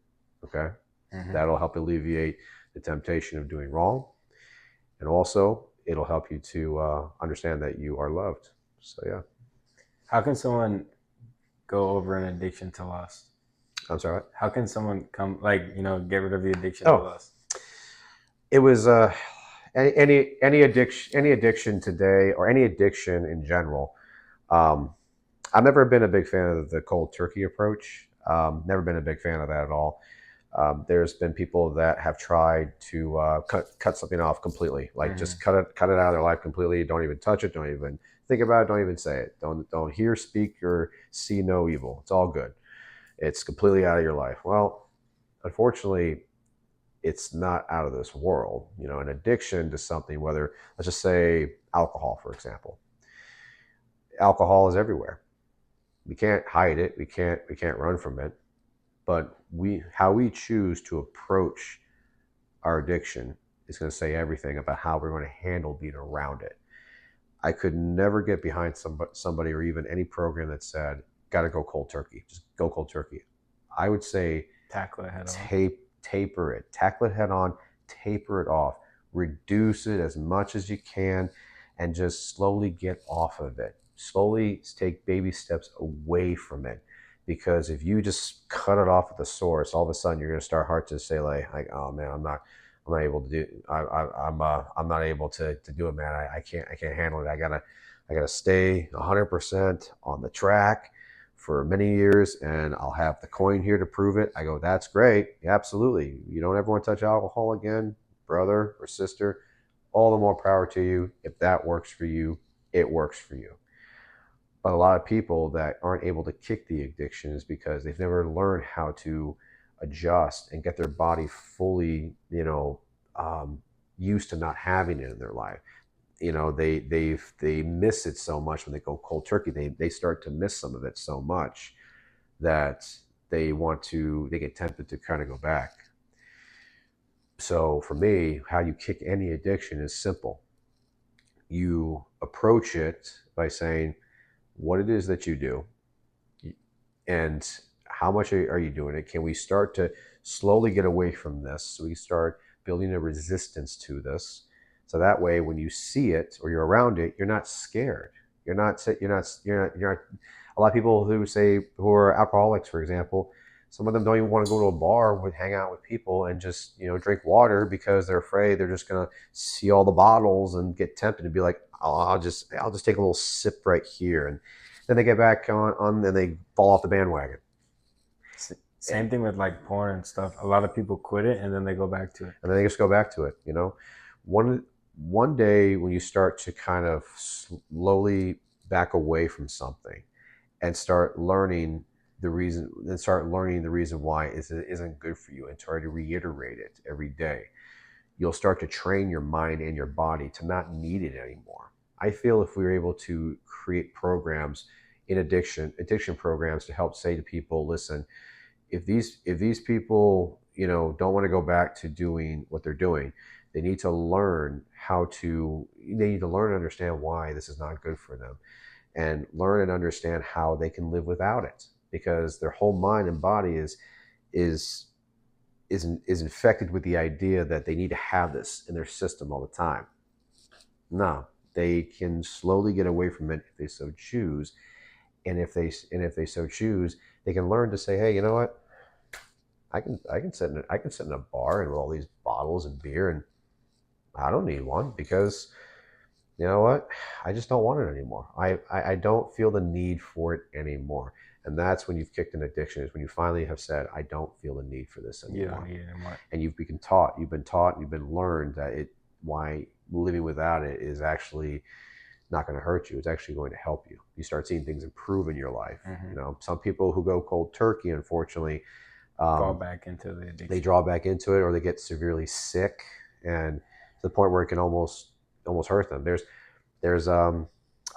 Okay? Mm-hmm. That'll help alleviate the temptation of doing wrong. And also, it'll help you to understand that you are loved. So, yeah. How can someone go over an addiction to lust? I'm sorry? How can someone get rid of the addiction to lust? It was any addiction today, or any addiction in general. I've never been a big fan of the cold turkey approach. Never been a big fan of that at all. There's been people that have tried to cut something off completely, like just cut it out of their life completely. Don't even touch it. Don't even think about it. Don't even say it. Don't hear, speak, or see no evil. It's all good. It's completely out of your life. Well, unfortunately, it's not out of this world. An addiction to something, whether, let's just say, alcohol, for example. Alcohol is everywhere. We can't hide it. We can't run from it. But how we choose to approach our addiction is going to say everything about how we're going to handle being around it. I could never get behind somebody or even any program that said, got to go cold turkey. Just go cold turkey. I would say tackle it head on. Taper it. Tackle it head on. Taper it off. Reduce it as much as you can, and just slowly get off of it. Slowly take baby steps away from it. Because if you just cut it off at the source, all of a sudden you're going to start to say like, oh man, I'm not able to do. I'm not able to do it, man. I can't handle it. I gotta stay 100% on the track for many years, and I'll have the coin here to prove it. I go, that's great, absolutely. You don't ever want to touch alcohol again, brother or sister. All the more power to you. If that works for you, it works for you. But a lot of people that aren't able to kick the addiction is because they've never learned how to adjust and get their body fully, used to not having it in their life. They miss it so much when they go cold turkey. They start to miss some of it so much that they get tempted to kind of go back. So for me, how you kick any addiction is simple. You approach it by saying what it is that you do and how much are you doing it. Can we start to slowly get away from this, so we start building a resistance to this, so that way when you see it or you're around it, you're not scared. You're not a lot of people who are alcoholics, for example, some of them don't even want to go to a bar hang out with people and just drink water because they're afraid they're just gonna see all the bottles and get tempted to be like, oh, I'll just take a little sip right here, and then they get back on and they fall off the bandwagon. Same thing with like porn and stuff. A lot of people quit it and then they go back to it. And then they just go back to it. One day when you start to kind of slowly back away from something and start learning the reason why it isn't good for you, and try to reiterate it every day, you'll start to train your mind and your body to not need it anymore. I feel if we were able to create programs in addiction programs to help say to people, listen, if these people, don't want to go back to doing what they're doing. They need to learn they need to learn and understand why this is not good for them, and learn and understand how they can live without it, because their whole mind and body is is infected with the idea that they need to have this in their system all the time. No, they can slowly get away from it if they so choose, and if they so choose, they can learn to say, hey, you know what? I can sit in a bar and with all these bottles of beer, and I don't need one, because you know what? I just don't want it anymore. I don't feel the need for it anymore. And that's when you've kicked an addiction, is when you finally have said, I don't feel the need for this You don't anymore. need it anymore. And you've been taught, you've been learned that why living without it is actually not going to hurt you. It's actually going to help you. You start seeing things improve in your life. Some people who go cold turkey, unfortunately, Fall back into the addiction. they draw back into it, or they get severely sick, and to the point where it can almost hurt them.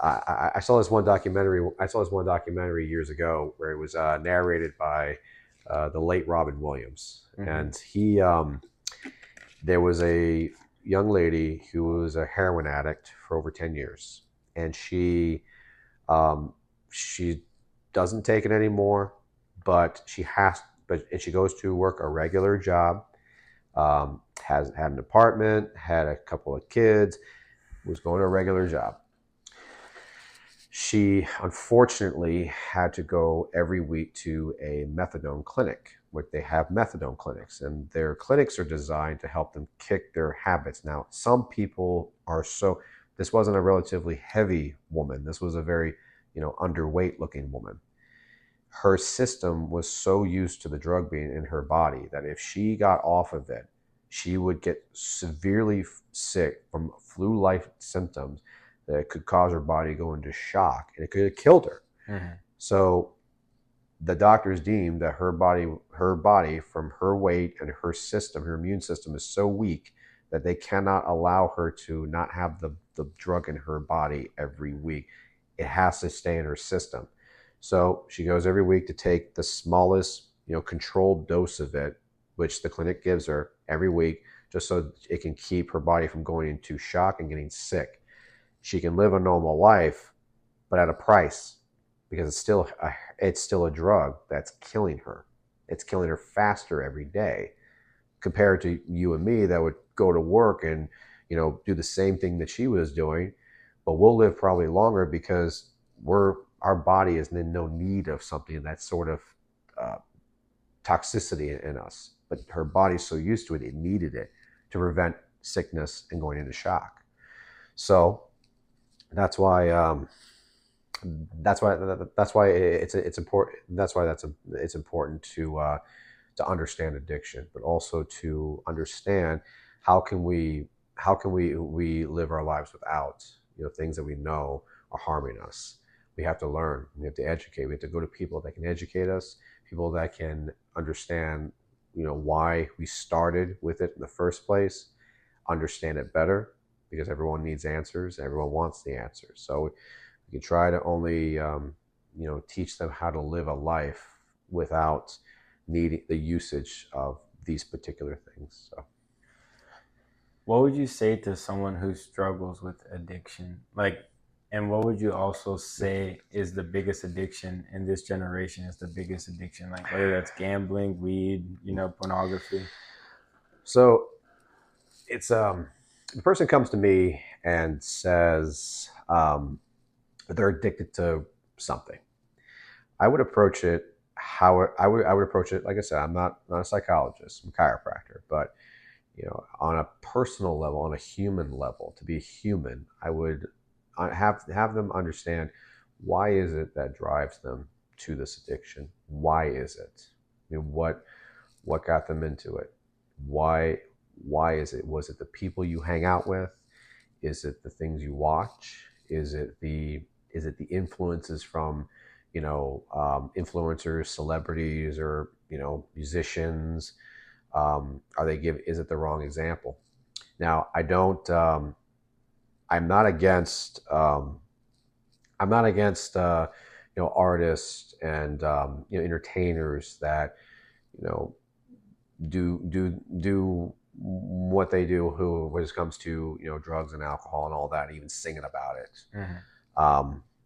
I saw this one documentary. I saw this one documentary years ago where it was narrated by the late Robin Williams, and there was a young lady who was a heroin addict for over 10 years, and she doesn't take it anymore, but she goes to work a regular job, has had an apartment, had a couple of kids, was going to a regular job. She unfortunately had to go every week to a methadone clinic, where they have methadone clinics, and their clinics are designed to help them kick their habits. Now, some people this wasn't a relatively heavy woman. This was a very, underweight looking woman. Her system was so used to the drug being in her body that if she got off of it, she would get severely sick from flu-like symptoms that could cause her body to go into shock, and it could have killed her. So the doctors deemed that her body from her weight and her system, her immune system, is so weak that they cannot allow her to not have the drug in her body every week. It has to stay in her system. So she goes every week to take the smallest, controlled dose of it, which the clinic gives her every week, just so it can keep her body from going into shock and getting sick. She can live a normal life, but at a price, because it's still a drug that's killing her. It's killing her faster every day, compared to you and me that would go to work and do the same thing that she was doing, but we'll live probably longer because our body is in no need of something that sort of toxicity in us. But her body's so used to it, it needed it to prevent sickness and going into shock. So that's why it's important. It's important to understand addiction, but also to understand how can we live our lives without things that we know are harming us. We have to learn. We have to educate. We have to go to people that can educate us, people that can understand why we started with it in the first place, understand it better, because everyone needs answers. Everyone wants the answers. So we can try to only teach them how to live a life without needing the usage of these particular things. So what would you say to someone who struggles with addiction? And what would you also say is the biggest addiction in this generation? Is the biggest addiction, whether that's gambling, weed, pornography? So it's the person comes to me and says that they're addicted to something. I would approach it I would approach it. Like I said, I'm not a psychologist, I'm a chiropractor, but on a personal level, on a human level, to be human, I would have them understand, why is it that drives them to this addiction? Why is it? What got them into it? Why is it? Was it the people you hang out with? Is it the things you watch? Is it the influences from influencers, celebrities, or musicians? Is it the wrong example? Now, I'm not against artists and entertainers that do what they do when it comes to drugs and alcohol and all that, and even singing about it.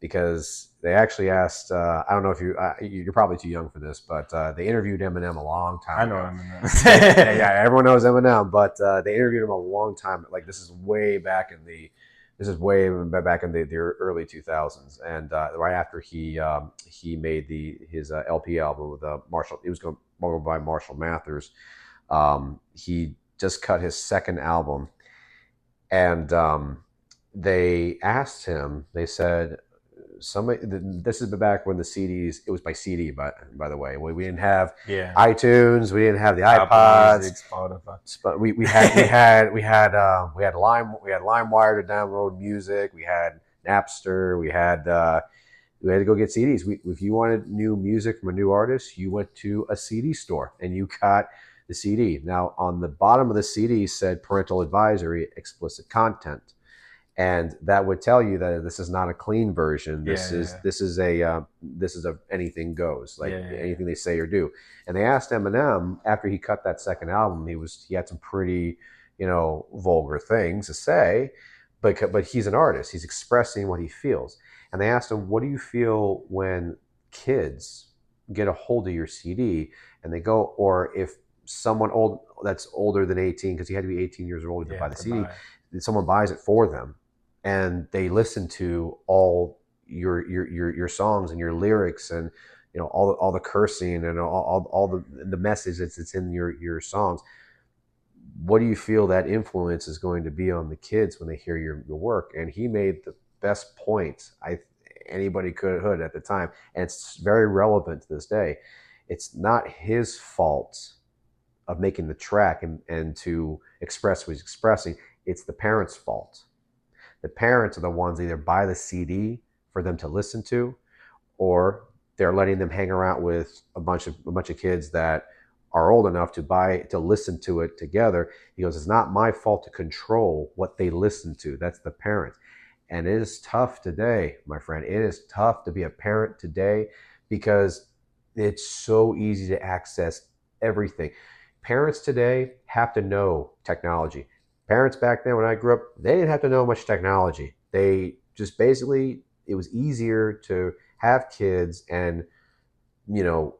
Because they actually asked, I don't know if you're probably too young for this, but they interviewed Eminem a long I time know ago. Eminem. Yeah, everyone knows Eminem, but they interviewed him a long time. Like this is way back in the early 2000s, and right after he made his LP album with Marshall, it was going by Marshall Mathers. He just cut his second album, and they asked him. They said, "Somebody." This is back when the CDs. It was by CD, by the way. We didn't have Yeah. iTunes. We didn't have the Apple iPods. Music, Spotify. But we had LimeWire to download music. We had Napster. We had to go get CDs. If you wanted new music from a new artist, you went to a CD store and you got the CD. Now, on the bottom of the CD said parental advisory, explicit content, and that would tell you that this is not a clean version. This is a anything goes, like anything they say or do. And they asked Eminem after he cut that second album, he had some pretty vulgar things to say, but he's an artist. He's expressing what he feels. And they asked him, what do you feel when kids get a hold of your CD and they go, or if someone that's older than 18, because you had to be 18 years old to buy the CD, someone buys it for them and they listen to all your songs and your lyrics and all the cursing and all the message that's in your songs. What do you feel that influence is going to be on the kids when they hear your work? And he made the best point anybody could at the time, and it's very relevant to this day. It's not his fault of making the track and to express what he's expressing. It's the parents' fault. The parents are the ones that either buy the CD for them to listen to, or they're letting them hang around with a bunch of kids that are old enough to listen to it together. He goes, it's not my fault to control what they listen to. That's the parents. And it is tough today, my friend. It is tough to be a parent today because it's so easy to access everything. Parents today have to know technology. Parents back then when I grew up, they didn't have to know much technology. They just basically, it was easier to have kids and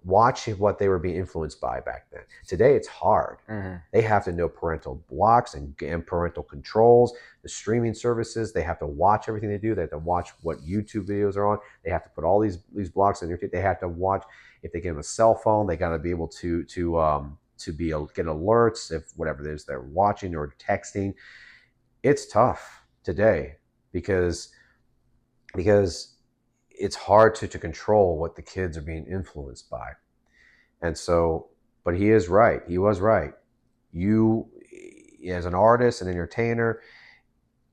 watch what they were being influenced by back then. Today, it's hard. Mm-hmm. They have to know parental blocks and parental controls, the streaming services. They have to watch everything they do. They have to watch what YouTube videos are on. They have to put all these blocks in their. They have to watch if they get them a cell phone. They got to be able to get alerts if whatever it is they're watching or texting. It's tough today because it's hard to control what the kids are being influenced by. And so, but he is right. He was right. You, as an artist, an entertainer,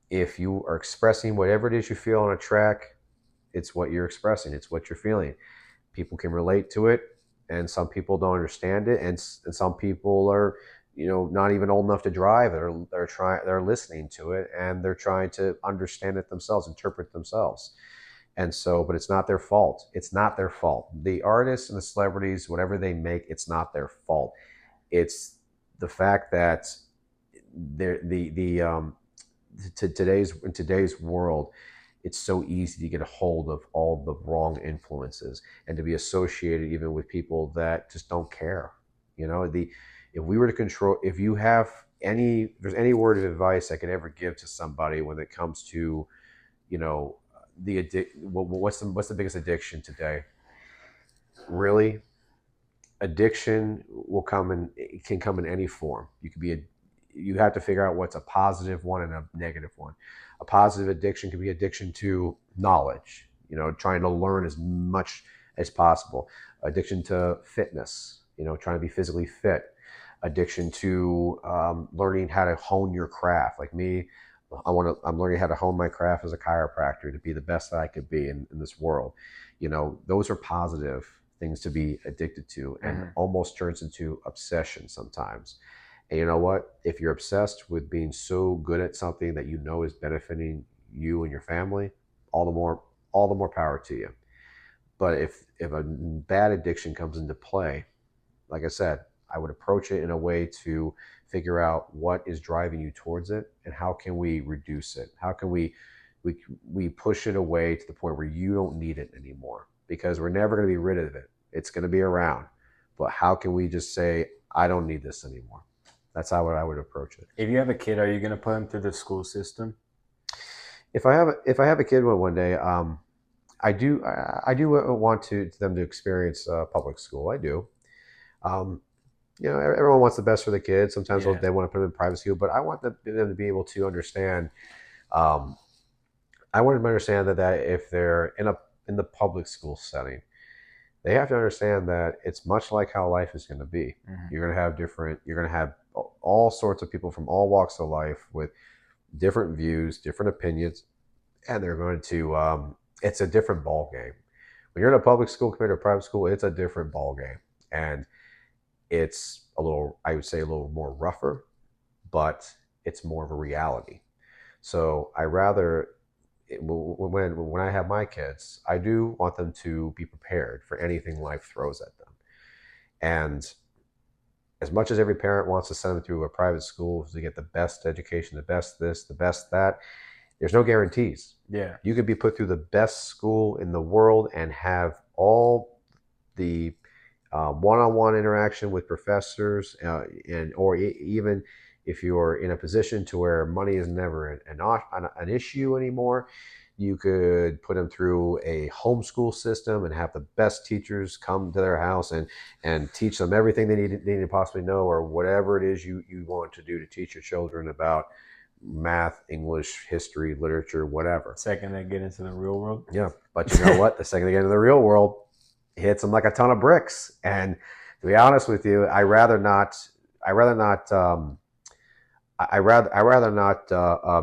if you are expressing whatever it is you feel on a track, it's what you're expressing. It's what you're feeling. People can relate to it, and some people don't understand it, and some people are, not even old enough to drive it, or they're listening to it, and they're trying to understand it themselves, interpret themselves. And so, but it's not their fault. It's not their fault. The artists and the celebrities, whatever they make, it's not their fault. It's the fact that in today's world, it's so easy to get a hold of all the wrong influences and to be associated even with people that just don't care. If we were to control, if there's any word of advice I could ever give to somebody when it comes to, what's the biggest addiction today? Really, addiction can come in any form. You have to figure out what's a positive one and a negative one. A positive addiction can be addiction to knowledge, trying to learn as much as possible. Addiction to fitness, trying to be physically fit. Addiction to learning how to hone your craft. Like me, I'm learning how to hone my craft as a chiropractor to be the best that I could be in this world. Those are positive things to be addicted to, and almost turns into obsession sometimes. And you know what? If you're obsessed with being so good at something that is benefiting you and your family, all the more power to you. But if a bad addiction comes into play, like I said, I would approach it in a way to figure out what is driving you towards it and how can we reduce it. How can we push it away to the point where you don't need it anymore, because we're never going to be rid of it. It's going to be around, but how can we just say, I don't need this anymore? That's how I would approach it. If you have a kid, are you going to put him through the school system? If I have a kid one day, I do want them to experience public school. I do. Um, everyone wants the best for the kids. Sometimes Yeah. they want to put them in private school, but I want them to be able to understand. Um, I want them to understand that if they're in the public school setting, they have to understand that it's much like how life is going to be. Mhm. You're going to have all sorts of people from all walks of life with different views, different opinions, and they're going to. It's a different ball game. When you're in a public school compared to a private school, it's a different ball game, and it's I would say, a little more rougher, but it's more of a reality. So I rather, when I have my kids, I do want them to be prepared for anything life throws at them. And as much as every parent wants to send them through a private school to get the best education, the best this, the best that, there's no guarantees. Yeah. You could be put through the best school in the world and have all the one-on-one interaction with professors, or even if you're in a position to where money is never an issue anymore, you could put them through a homeschool system and have the best teachers come to their house and teach them everything they need to possibly know, or whatever it is you want to do to teach your children about math, English, history, literature, whatever. Second they get into the real world. Yeah, but you know what? The second they get into the real world, it hits them like a ton of bricks. And to be honest with you, I rather not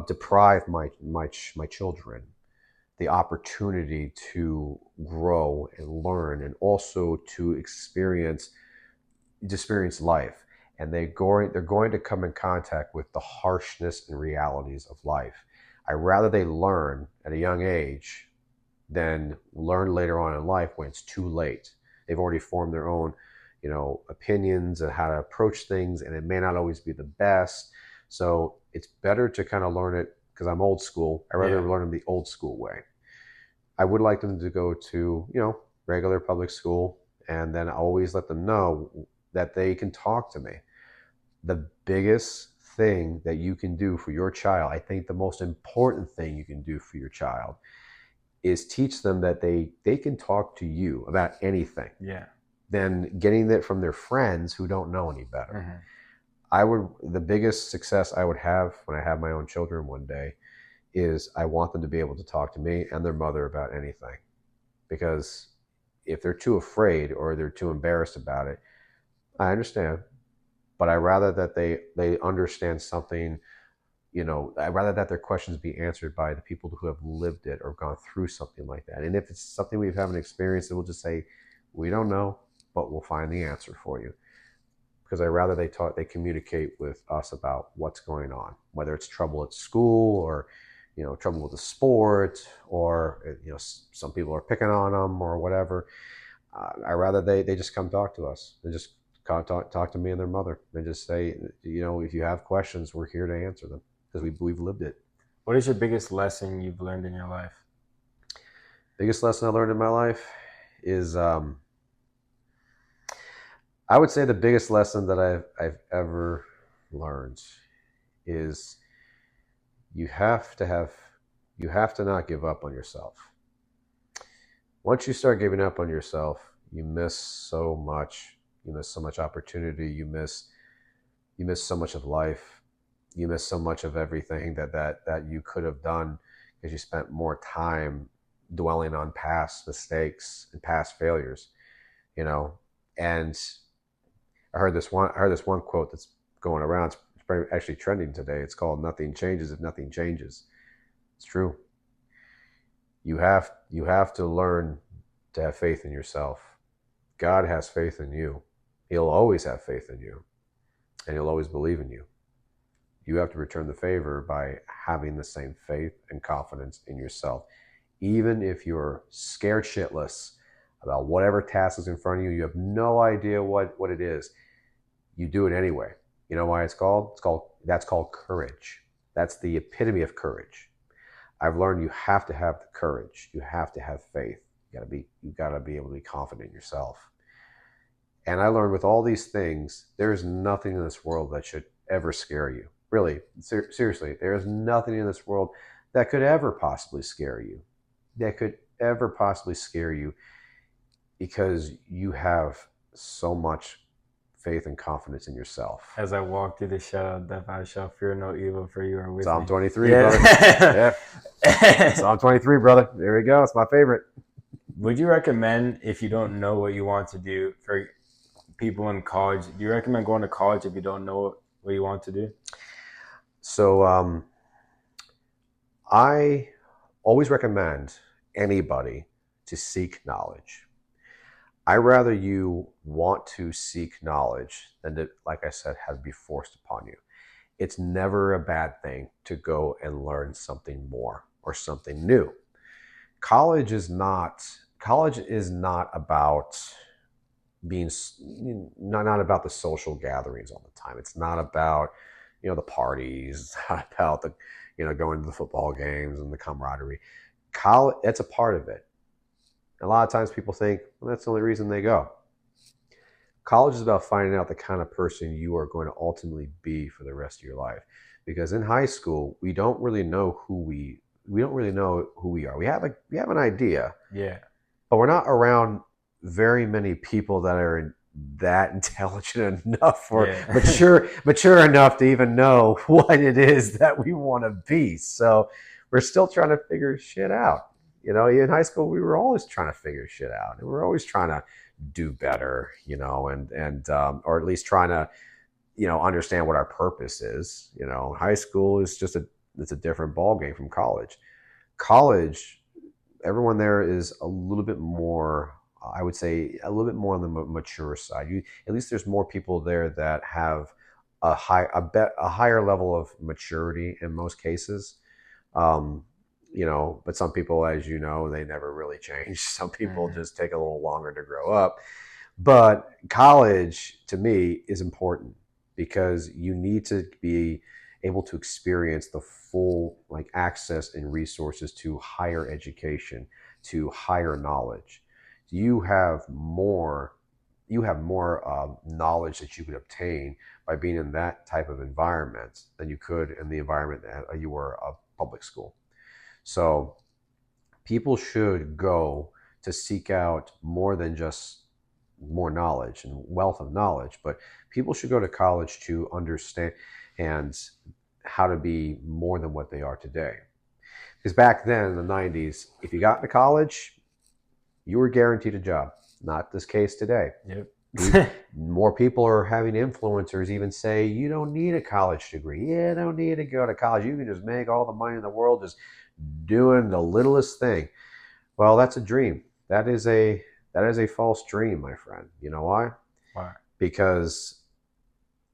deprive my children the opportunity to grow and learn, and also to experience life. And they're going to come in contact with the harshness and realities of life. I rather they learn at a young age than learn later on in life when it's too late. They've already formed their own, opinions and how to approach things, and it may not always be the best. So it's better to kind of learn it, because I'm old school. I rather learn them the old school way. I would like them to go to, regular public school, and then I always let them know that they can talk to me. The biggest thing that you can do for your child, I think the most important thing you can do for your child, is teach them that they can talk to you about anything. Yeah. Than getting that from their friends who don't know any better. Mm-hmm. The biggest success I would have when I have my own children one day is I want them to be able to talk to me and their mother about anything. Because if they're too afraid or they're too embarrassed about it, I understand. But I rather that they understand something, I'd rather that their questions be answered by the people who have lived it or gone through something like that. And if it's something we haven't experienced, then we'll just say, we don't know, but we'll find the answer for you. Because I rather they communicate with us about what's going on, whether it's trouble at school or, trouble with the sport, or, some people are picking on them or whatever. I rather they just come talk to us. They just talk to me and their mother, and just say, if you have questions, we're here to answer them, because we've lived it. What is your biggest lesson you've learned in your life? Biggest lesson I learned in my life is, I would say the biggest lesson that I've ever learned is you have to not give up on yourself. Once you start giving up on yourself, you miss so much. You miss so much opportunity. You miss so much of life. You miss so much of everything that you could have done, because you spent more time dwelling on past mistakes and past failures, and I heard this one quote that's going around. It's actually trending today. It's called "Nothing changes if nothing changes." It's true. You have to learn to have faith in yourself. God has faith in you. He'll always have faith in you, and he'll always believe in you. You have to return the favor by having the same faith and confidence in yourself. Even if you're scared shitless about whatever task is in front of you, you have no idea what it is. you do it anyway. You know why it's called? That's called courage. That's the epitome of courage. I've learned you have to have the courage. You have to have faith. You gotta be able to be confident in yourself. And I learned with all these things, there is nothing in this world that should ever scare you. Really, seriously, there is nothing in this world that could ever possibly scare you. That could ever possibly scare you because you have so much faith and confidence in yourself. As I walk through the shadow of death, I shall fear no evil, for you are with Psalm me. 23, brother. Yeah. Psalm 23, brother. There we go. It's my favorite. Would you recommend, if you don't know what you want to do, for people in college, do you recommend going to college if you don't know what you want to do? So I always recommend anybody to seek knowledge. I rather you want to seek knowledge than to, like I said, have it be forced upon you. It's never a bad thing to go and learn something more or something new. College is not about being not about the social gatherings all the time. It's not about, the parties. It's not about the, going to the football games and the camaraderie. College, that's a part of it. A lot of times people think, well, that's the only reason they go. College is about finding out the kind of person you are going to ultimately be for the rest of your life. Because in high school, we don't really know who we are. We have an idea. Yeah. But we're not around very many people that are that intelligent enough or mature enough to even know what it is that we want to be. So we're still trying to figure shit out. In high school, we were always trying to figure shit out, and we were always trying to do better, and or at least trying to, understand what our purpose is. High school is it's a different ballgame from college. College, everyone there is a little bit more, I would say, a little bit more on the mature side. At least there's more people there that have a higher level of maturity in most cases. But some people, as you know, they never really change. Some people just take a little longer to grow up. But college, to me, is important because you need to be able to experience the full access and resources to higher education, to higher knowledge. You have more knowledge that you could obtain by being in that type of environment than you could in the environment that you were a public school. So people should go to seek out more than just more knowledge and wealth of knowledge, but people should go to college to understand and how to be more than what they are today. Because back then in the 90s, if you got into college, you were guaranteed a job. Not this case today. Yep. More people are having influencers even say, you don't need a college degree. You don't need to go to college. You can just make all the money in the world just doing the littlest thing. Well, that's a dream. That is a false dream, my friend. You know why? Why? Because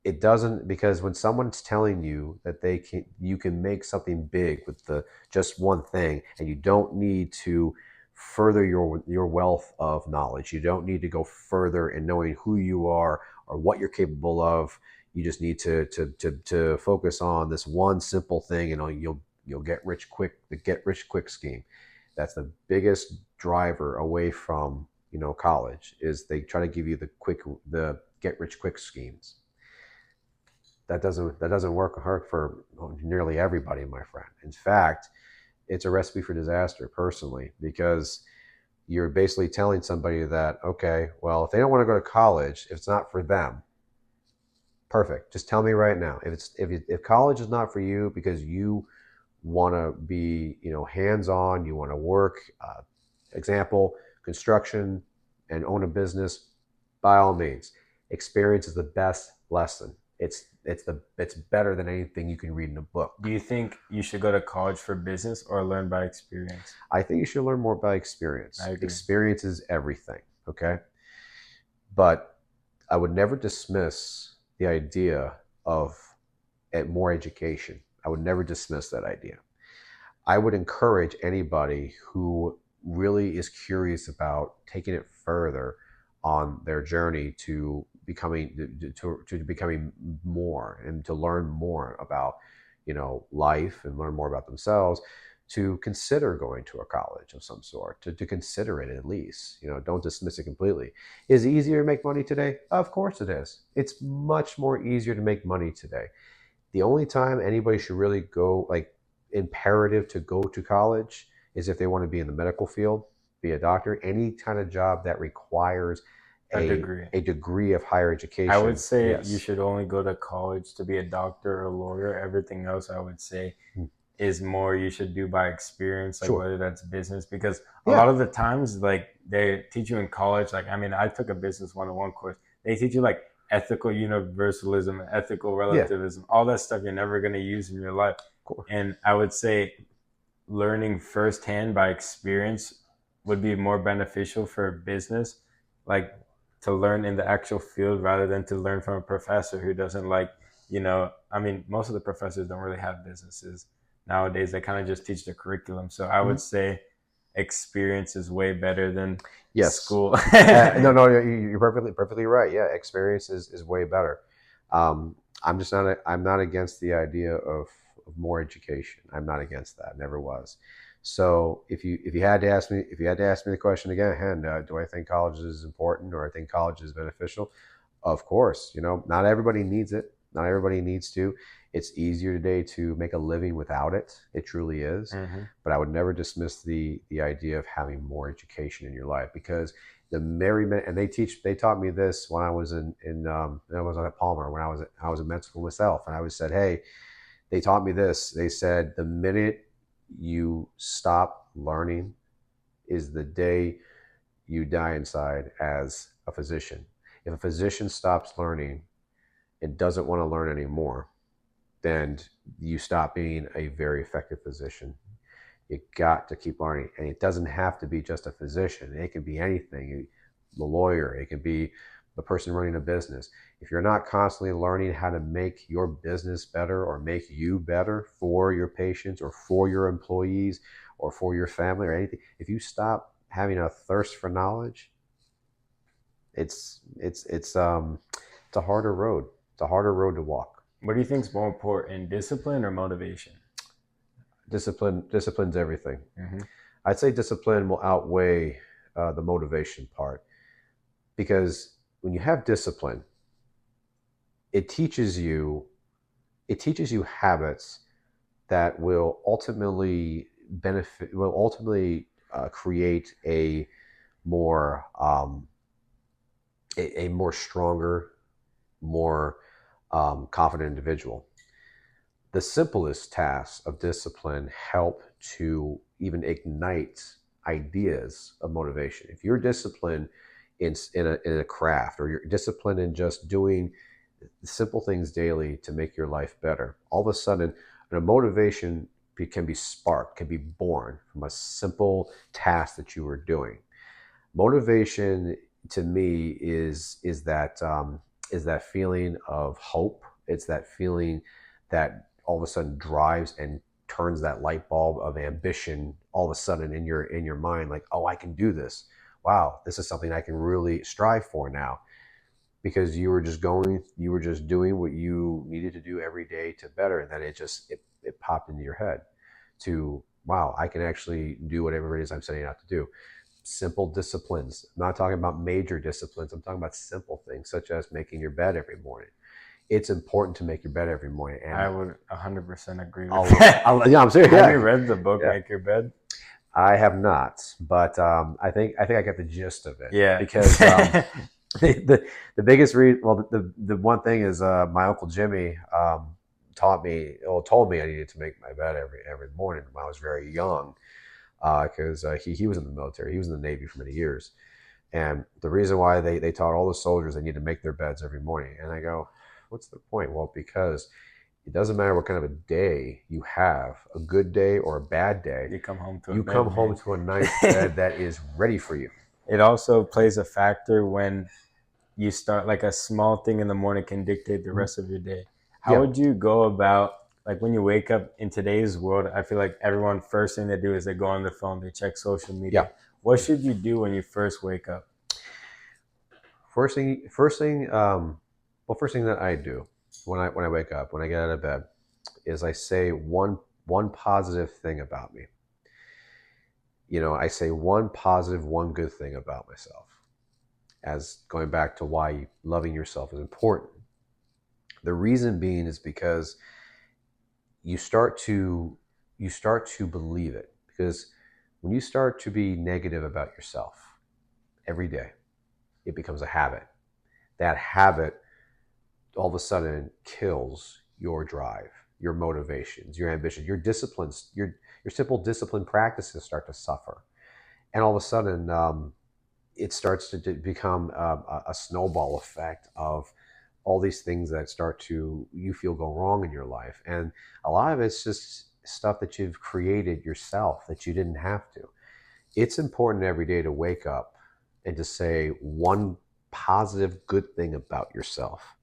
when someone's telling you that you can make something big with just one thing, and you don't need to further your wealth of knowledge. You don't need to go further in knowing who you are or what you're capable of. You just need to focus on this one simple thing, and you'll get rich quick. The get rich quick scheme. That's the biggest driver away from college, is they try to give you the get rich quick schemes. That doesn't work hard for nearly everybody, my friend. In fact, it's a recipe for disaster, personally, because you're basically telling somebody that, okay, well, if they don't want to go to college, if it's not for them, perfect. Just tell me right now. If college is not for you because you want to be, hands-on, you want to work, example, construction, and own a business, by all means, experience is the best lesson. It's better than anything you can read in a book. Do you think you should go to college for business or learn by experience? I think you should learn more by experience. I agree. Experience is everything, okay? But I would never dismiss the idea of more education. I would never dismiss that idea. I would encourage anybody who really is curious about taking it further on their journey to becoming more and to learn more about, life and learn more about themselves, to consider going to a college of some sort, to consider it at least. Don't dismiss it completely. Is it easier to make money today? Of course it is. It's much more easier to make money today. The only time anybody should really go, like, imperative to go to college, is if they want to be in the medical field, be a doctor, any kind of job that requires A degree. a degree of higher education. I would say Yes. you should only go to college to be a doctor or a lawyer. Everything else, I would say, is more you should do by experience, like Sure. whether that's business, because a Yeah. lot of the times, like, they teach you in college, like, I mean, I took a business 101 course. They teach you like ethical universalism, ethical relativism, all that stuff you're never going to use in your life. Of course. And I would say learning firsthand by experience would be more beneficial for business, like to learn in the actual field rather than to learn from a professor who doesn't like, I mean, most of the professors don't really have businesses nowadays. They kind of just teach the curriculum. So I would say experience is way better than school. No, you're perfectly right. Yeah, experience is way better. I'm not against the idea of more education. I'm not against that. Never was. So if you had to ask me the question again, do I think college is important, or I think college is beneficial? Of course. Not everybody needs it. Not everybody needs to. It's easier today to make a living without it. It truly is. But I would never dismiss the idea of having more education in your life, because they taught me this when I was I was at Palmer, when I was in med school myself, and I was said, hey, they taught me this. They said the minute you stop learning is the day you die inside as a physician. If a physician stops learning and doesn't want to learn anymore, then you stop being a very effective physician. You got to keep learning. And it doesn't have to be just a physician. It can be anything. The lawyer, it can be the person running a business. If you're not constantly learning how to make your business better or make you better for your patients or for your employees or for your family or anything, if you stop having a thirst for knowledge, it's a harder road. It's a harder road to walk. What do you think is more important, discipline or motivation? Discipline's everything. I'd say discipline will outweigh the motivation part, because when you have discipline, it teaches you habits that will ultimately create a more stronger, more confident individual. The simplest tasks of discipline help to even ignite ideas of motivation. If you're disciplined in a craft, or you're disciplined in just doing simple things daily to make your life better, all of a sudden a motivation can be sparked, can be born from a simple task that you were doing. Motivation to me is that feeling of hope. It's that feeling that all of a sudden drives and turns that light bulb of ambition all of a sudden in your mind, like, oh, I can do this. Wow, this is something I can really strive for now. Because you were just doing what you needed to do every day to better, and then it popped into your head to, wow, I can actually do whatever it is I'm setting out to do. Simple disciplines. I'm not talking about major disciplines. I'm talking about simple things, such as making your bed every morning. It's important to make your bed every morning. And I would 100% agree with that. Yeah, I'm serious. Have you read the book Make Your Bed? I have not, but I think I got the gist of it. Yeah, because the biggest reason, well, the one thing is my Uncle Jimmy told me I needed to make my bed every morning when I was very young, because he was in the military. He was in the Navy for many years, and the reason why they taught all the soldiers they need to make their beds every morning. And I go, what's the point? Well, because it doesn't matter what kind of a day you have, a good day or a bad day, you come home to a nice bed that is ready for you. It also plays a factor when you start, like, a small thing in the morning can dictate the rest of your day. How would you go about, like, when you wake up in today's world? I feel like everyone, first thing they do is they go on their phone, they check social media. What should you do when you first wake up? First thing that I do when I wake up, when I get out of bed, is I say one positive thing about me. I say one positive, one good thing about myself. As going back to why loving yourself is important. The reason being is because you start to believe it. Because when you start to be negative about yourself every day, it becomes a habit. That habit all of a sudden kills your drive, your motivations, your ambition, your disciplines, your simple discipline practices start to suffer. And all of a sudden, it starts to become a snowball effect of all these things that you feel go wrong in your life. And a lot of it's just stuff that you've created yourself that you didn't have to. It's important every day to wake up and to say one positive, good thing about yourself.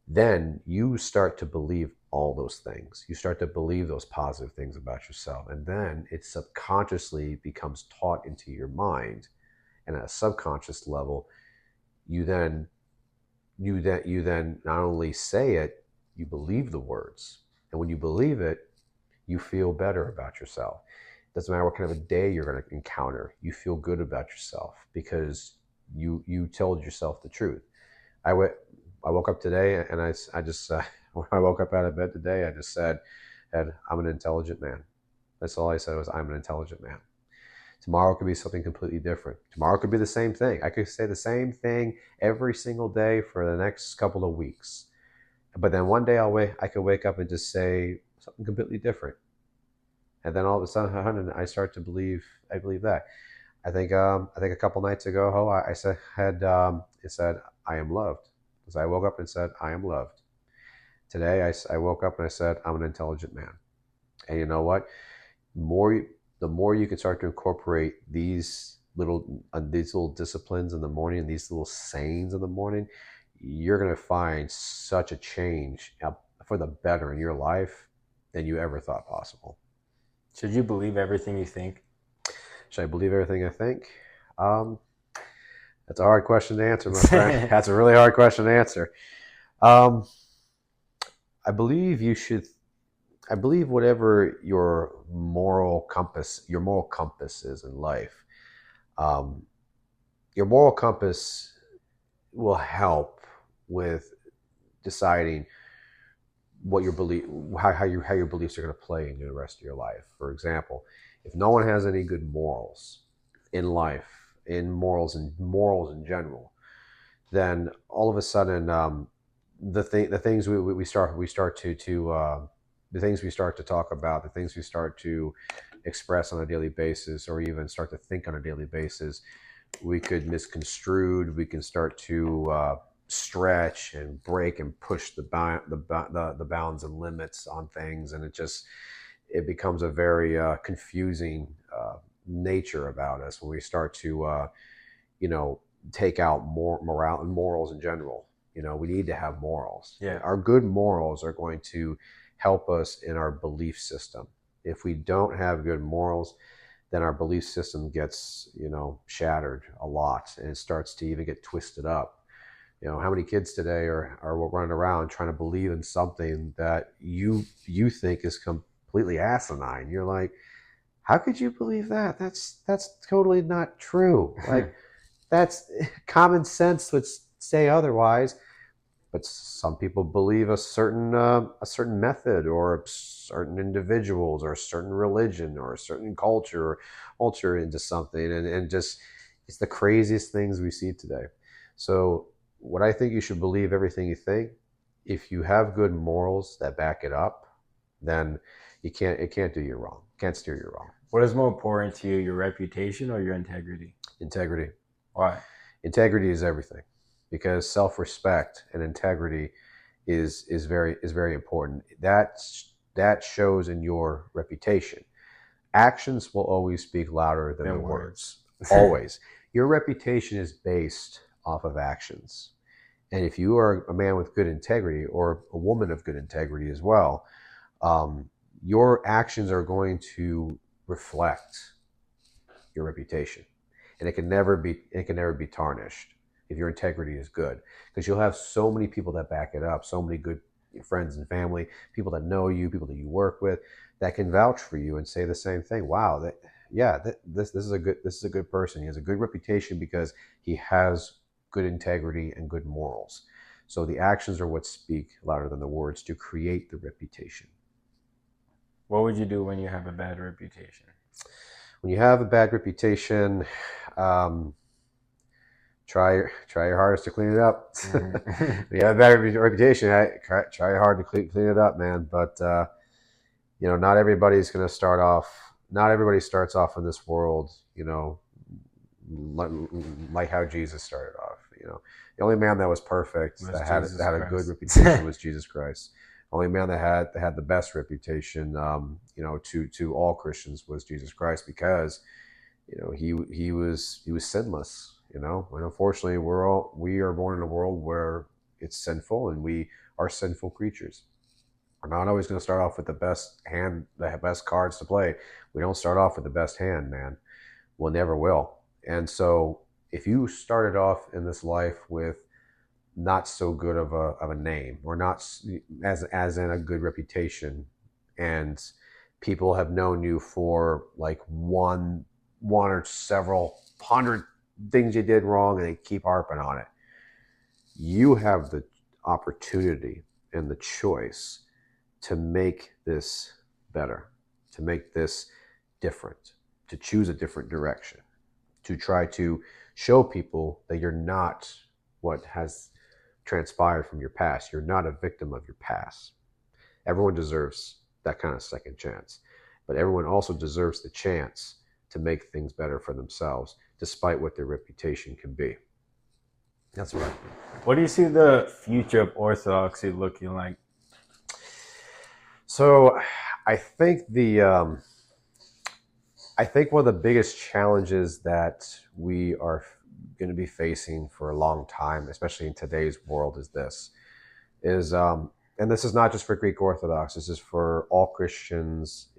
Then you start to believe all those things. You start to believe those positive things about yourself. And then it subconsciously becomes taught into your mind. And at a subconscious level, you then not only say it, you believe the words. And when you believe it, you feel better about yourself. It doesn't matter what kind of a day you're going to encounter. You feel good about yourself because you told yourself the truth. I woke up today and I just when I woke up out of bed today, I just said, I'm an intelligent man. That's all I said was, I'm an intelligent man. Tomorrow could be something completely different. Tomorrow could be the same thing. I could say the same thing every single day for the next couple of weeks. But then one day I could wake up and just say something completely different. And then all of a sudden I start to believe that. I think a couple nights ago, I said I am loved. Because I woke up and said, I am loved. Today I woke up and I said, I'm an intelligent man. And you know what? The more you can start to incorporate these little disciplines in the morning and these little sayings in the morning, you're going to find such a change for the better in your life than you ever thought possible. Should you believe everything you think? Should I believe everything I think? That's a hard question to answer, my friend. That's a really hard question to answer. I believe you should. I believe whatever your moral compass is in life. Your moral compass will help with deciding what your belief, how your beliefs are going to play in the rest of your life. For example, if no one has any good morals in life, in morals in general, then all of a sudden the things we start to talk about, the things we start to express on a daily basis, or even start to think on a daily basis, we could misconstrued. We can start to stretch and break and push the bounds and limits on things, and it becomes a very confusing nature about us when we start to take out morals in general. We need to have morals. Yeah. Our good morals are going to help us in our belief system. If we don't have good morals, then our belief system gets shattered a lot, and it starts to even get twisted up. How many kids today are running around trying to believe in something that you think is completely asinine? You're like, how could you believe that? That's totally not true. Like, that's common sense would say otherwise. But some people believe a certain method, or certain individuals, or a certain religion, or a certain culture into something, and just it's the craziest things we see today. So what I think, you should believe everything you think. If you have good morals that back it up, then it can't do you wrong. Can't steer you wrong. What is more important to you, your reputation or your integrity? Integrity. Why? Integrity is everything, because self-respect and integrity is very important. That shows in your reputation. Actions will always speak louder than the words. Always. Your reputation is based off of actions. And if you are a man with good integrity, or a woman of good integrity as well, your actions are going to reflect your reputation, and it can never be tarnished. if your integrity is good, because you'll have so many people that back it up, so many good friends and family, people that know you, people that you work with, that can vouch for you and say the same thing. Wow, this is a good person. He has a good reputation because he has good integrity and good morals. So the actions are what speak louder than the words to create the reputation. What would you do when you have a bad reputation? When you have a bad reputation, try your hardest to clean it up. Mhm. When you have a bad reputation, try hard to clean it up, man. But not everybody's going to start off. Not everybody starts off in this world, like how Jesus started off. The only man that was perfect, that had a good reputation, was Jesus Christ. The only man that had the best reputation, to all Christians, was Jesus Christ, because he was sinless. And unfortunately, we are born in a world where it's sinful, and we are sinful creatures. We're not always going to start off with the best hand, the best cards to play. We don't start off with the best hand, man. We'll never will. And so, if you started off in this life with not so good of a name, or not as in a good reputation, and people have known you for like one or several hundred things you did wrong, and they keep harping on it, you have the opportunity and the choice to make this better, to make this different, to choose a different direction, to try to show people that you're not what has transpired from your past. You're not a victim of your past. Everyone deserves that kind of second chance, but everyone also deserves the chance to make things better for themselves, despite what their reputation can be. That's right. What do you see the future of Orthodoxy looking like? So, I think one of the biggest challenges that we are going to be facing for a long time, especially in today's world, is and this is not just for Greek Orthodox. This is for all Christians,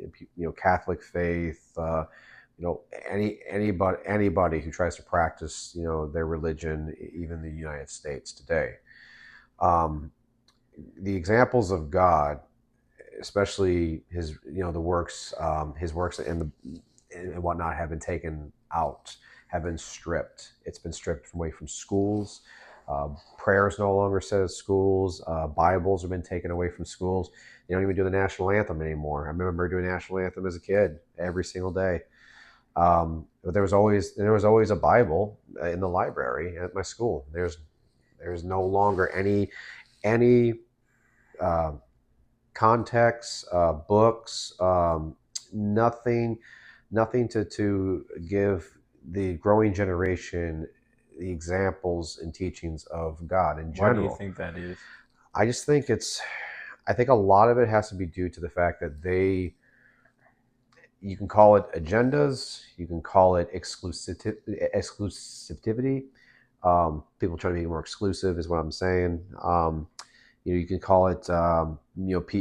Catholic faith, anybody who tries to practice, their religion, even the United States today. The examples of God, especially his works and whatnot, have been taken out, have been stripped. It's been stripped away from schools. Prayers no longer said at schools. Bibles have been taken away from schools. They don't even do the national anthem anymore. I remember doing national anthem as a kid every single day. But there was always a Bible in the library at my school. There's no longer any context, books, nothing to give the growing generation the examples and teachings of God in general. Why do you think that is? I just think I think a lot of it has to be due to the fact that you can call it agendas, you can call it exclusivity. People trying to be more exclusive is what I'm saying. You can call it,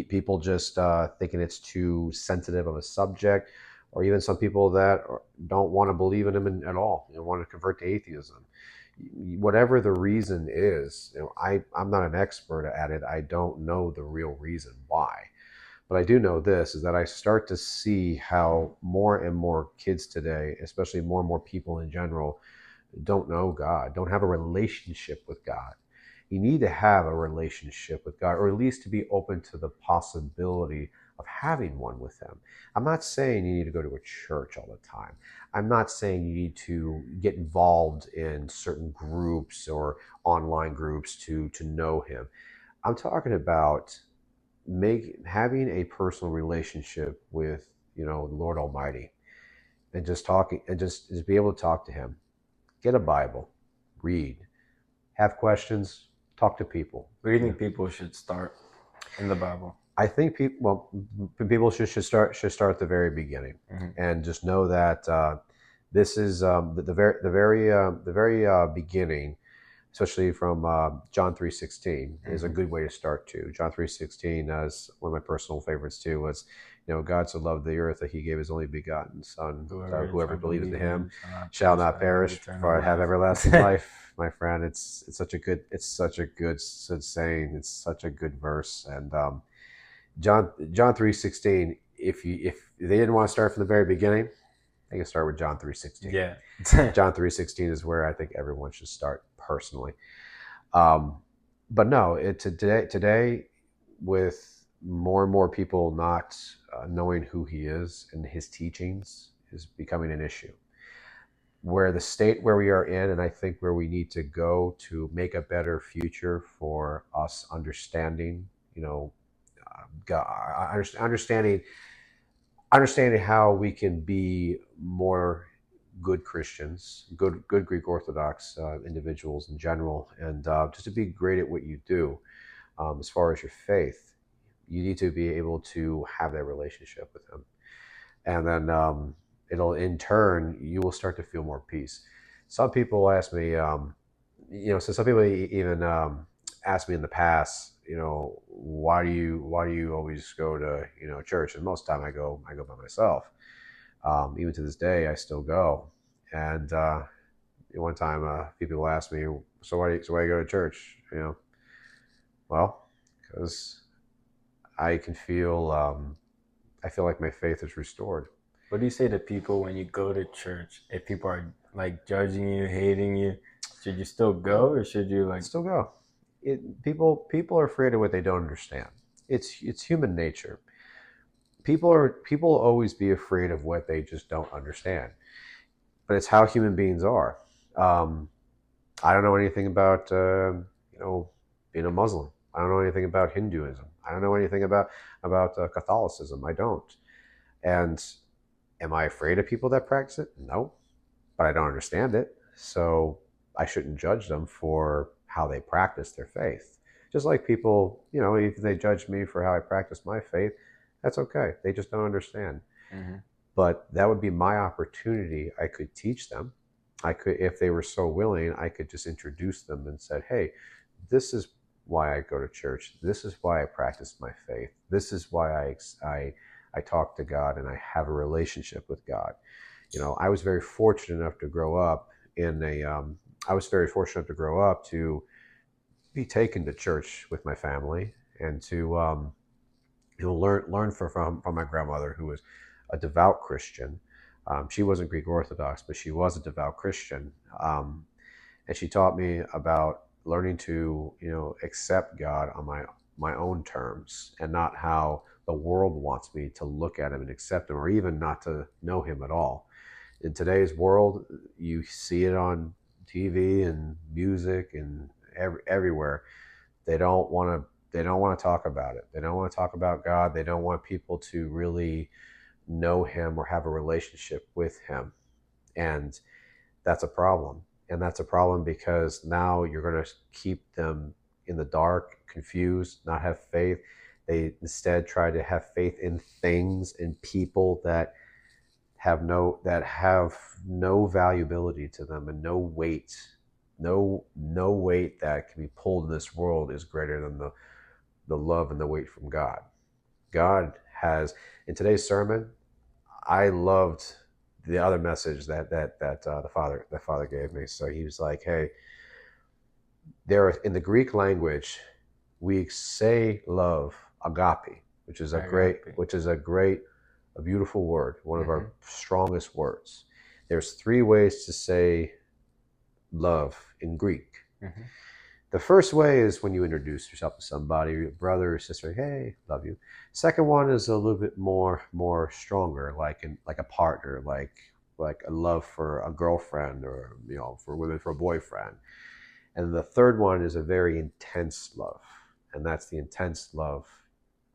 people just thinking it's too sensitive of a subject, or even some people that don't want to believe in him at all, want to convert to atheism. Whatever the reason is, I'm not an expert at it. I don't know the real reason why. But I do know this, is that I start to see how more and more kids today, especially more and more people in general, don't know God, don't have a relationship with God. You need to have a relationship with God, or at least to be open to the possibility of having one with him. I'm not saying you need to go to a church all the time. I'm not saying you need to get involved in certain groups or online groups to know him. I'm talking about having a personal relationship with the Lord Almighty, and just talking, and just be able to talk to him. Get a Bible, read, have questions, talk to people. Where do you think people should start in the Bible? I think people should start at the very beginning, and just know that this is the very beginning. especially from John 3:16 is a good way to start too. John 3:16 is one of my personal favorites too. Was, God so loved the earth that He gave His only begotten Son, that whoever believes in Him shall not perish, for have everlasting life. My friend, it's such a good saying. It's such a good verse. And John 3:16. If they didn't want to start from the very beginning, they can start with John 3:16. Yeah. John 3:16 is where I think everyone should start personally. But no, today, with more and more people not knowing who He is and His teachings is becoming an issue. Where the state where we are in, and I think where we need to go to make a better future for us understanding, God, understanding how we can be more good Christians, good Greek Orthodox individuals in general, and just to be great at what you do. As far as your faith, you need to be able to have that relationship with Him, and then it'll, in turn, you will start to feel more peace. Some people ask me, so some people even asked me in the past, why do you always go to church? And most of the time I go by myself. Even to this day, I still go. And one time, a few people asked me, so why do you go to church? Well, because I can feel I feel like my faith is restored. What do you say to people when you go to church? If people are like judging you, hating you, should you still go, or should you still go? People are afraid of what they don't understand. It's human nature. People will always be afraid of what they just don't understand. But it's how human beings are. I don't know anything about being a Muslim. I don't know anything about Hinduism. I don't know anything about Catholicism. I don't. And am I afraid of people that practice it? No, but I don't understand it. So I shouldn't judge them for how they practice their faith. Just like people, if they judge me for how I practice my faith, that's okay. They just don't understand. Mm-hmm. But that would be my opportunity. I could teach them. I could, if they were so willing, I could just introduce them and said, hey, this is why I go to church. This is why I practice my faith. This is why I talk to God and I have a relationship with God. I was very fortunate enough to grow up to be taken to church with my family and to learn from my grandmother, who was a devout Christian. She wasn't Greek Orthodox, but she was a devout Christian, and she taught me about learning to accept God on my own terms and not how the world wants me to look at Him and accept Him, or even not to know Him at all. In today's world, you see it on TV and music and everywhere. They don't want to talk about it. They don't want to talk about God. They don't want people to really know Him or have a relationship with Him. And that's a problem. And that's a problem because now you're going to keep them in the dark, confused, not have faith. They instead try to have faith in things and people that have no valuability to them and no weight. No weight that can be pulled in this world is greater than the love and the weight from God. God has, in today's sermon, I loved the other message that the Father gave me. So He was like, hey, in the Greek language, we say love, agape, which is a beautiful word, one of our strongest words. There's 3 ways to say love in Greek. Mm-hmm. The first way is when you introduce yourself to somebody, your brother or sister, hey, love you. Second one is a little bit more stronger, like a partner, like a love for a girlfriend, or for women, for a boyfriend. And the third one is a very intense love, and that's the intense love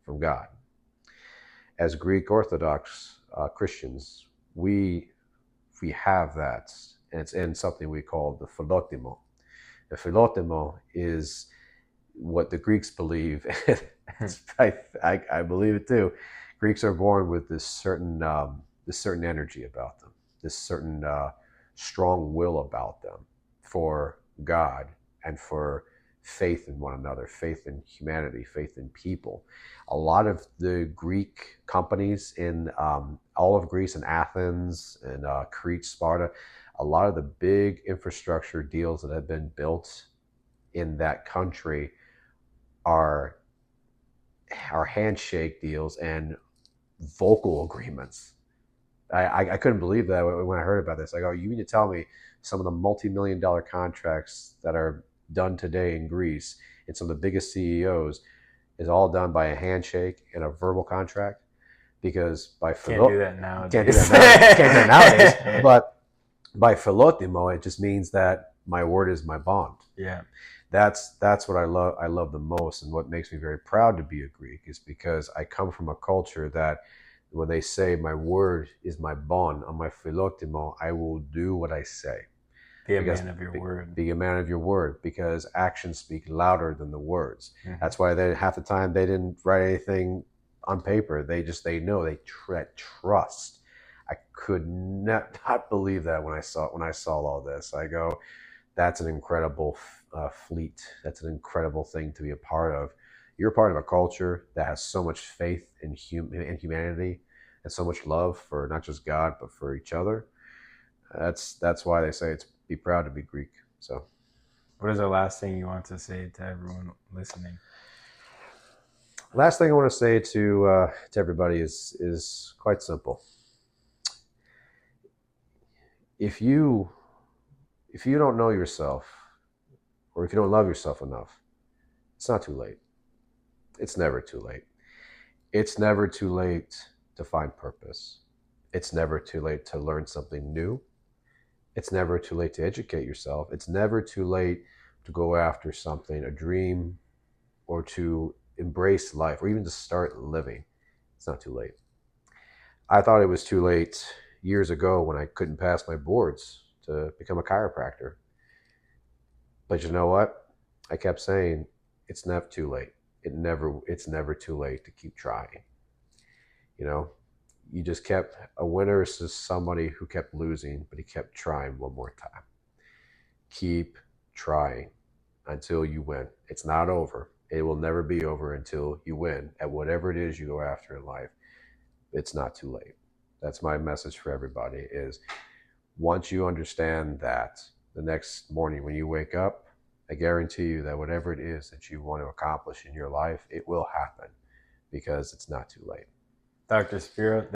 from God. As Greek Orthodox Christians, we have that, and it's in something we call the philotimo. The philotimo is what the Greeks believe. I believe it too. Greeks are born with this certain energy about them, this certain strong will about them for God and for faith in one another, faith in humanity, faith in people. A lot of the Greek companies in all of Greece and Athens and Crete, Sparta, a lot of the big infrastructure deals that have been built in that country are handshake deals and vocal agreements. I couldn't believe that when I heard about this. I go, you mean to tell me some of the multi-million-dollar contracts that are done today in Greece and some of the biggest CEOs is all done by a handshake and a verbal contract? Because by can't do that nowadays. Can't do that nowadays. But by philotimo, it just means that my word is my bond. Yeah. That's what I love the most, and what makes me very proud to be a Greek is because I come from a culture that when they say my word is my bond, on my philotimo, I will do what I say. Be a man of your word. Be a man of your word, because actions speak louder than the words. Mm-hmm. That's why half the time they didn't write anything on paper. They know, they trust. I could not believe that when I saw all this. I go, that's an incredible fleet. That's an incredible thing to be a part of. You're part of a culture that has so much faith in humanity and so much love for not just God but for each other. That's why they say it's be proud to be Greek. So, what is the last thing you want to say to everyone listening? Last thing I want to say to everybody is quite simple. If you don't know yourself, or if you don't love yourself enough, it's not too late. It's never too late. It's never too late to find purpose. It's never too late to learn something new. It's never too late to educate yourself. It's never too late to go after something, a dream, or to embrace life, or even to start living. It's not too late. I thought it was too late years ago when I couldn't pass my boards to become a chiropractor. But you know what? I kept saying, it's never too late. It's never too late to keep trying. You know, you just kept, a winner is just somebody who kept losing, but he kept trying one more time. Keep trying until you win. It's not over. It will never be over until you win at whatever it is you go after in life. It's not too late. That's my message for everybody is, once you understand that, the next morning when you wake up, I guarantee you that whatever it is that you want to accomplish in your life, it will happen, because it's not too late. Dr. Spyro,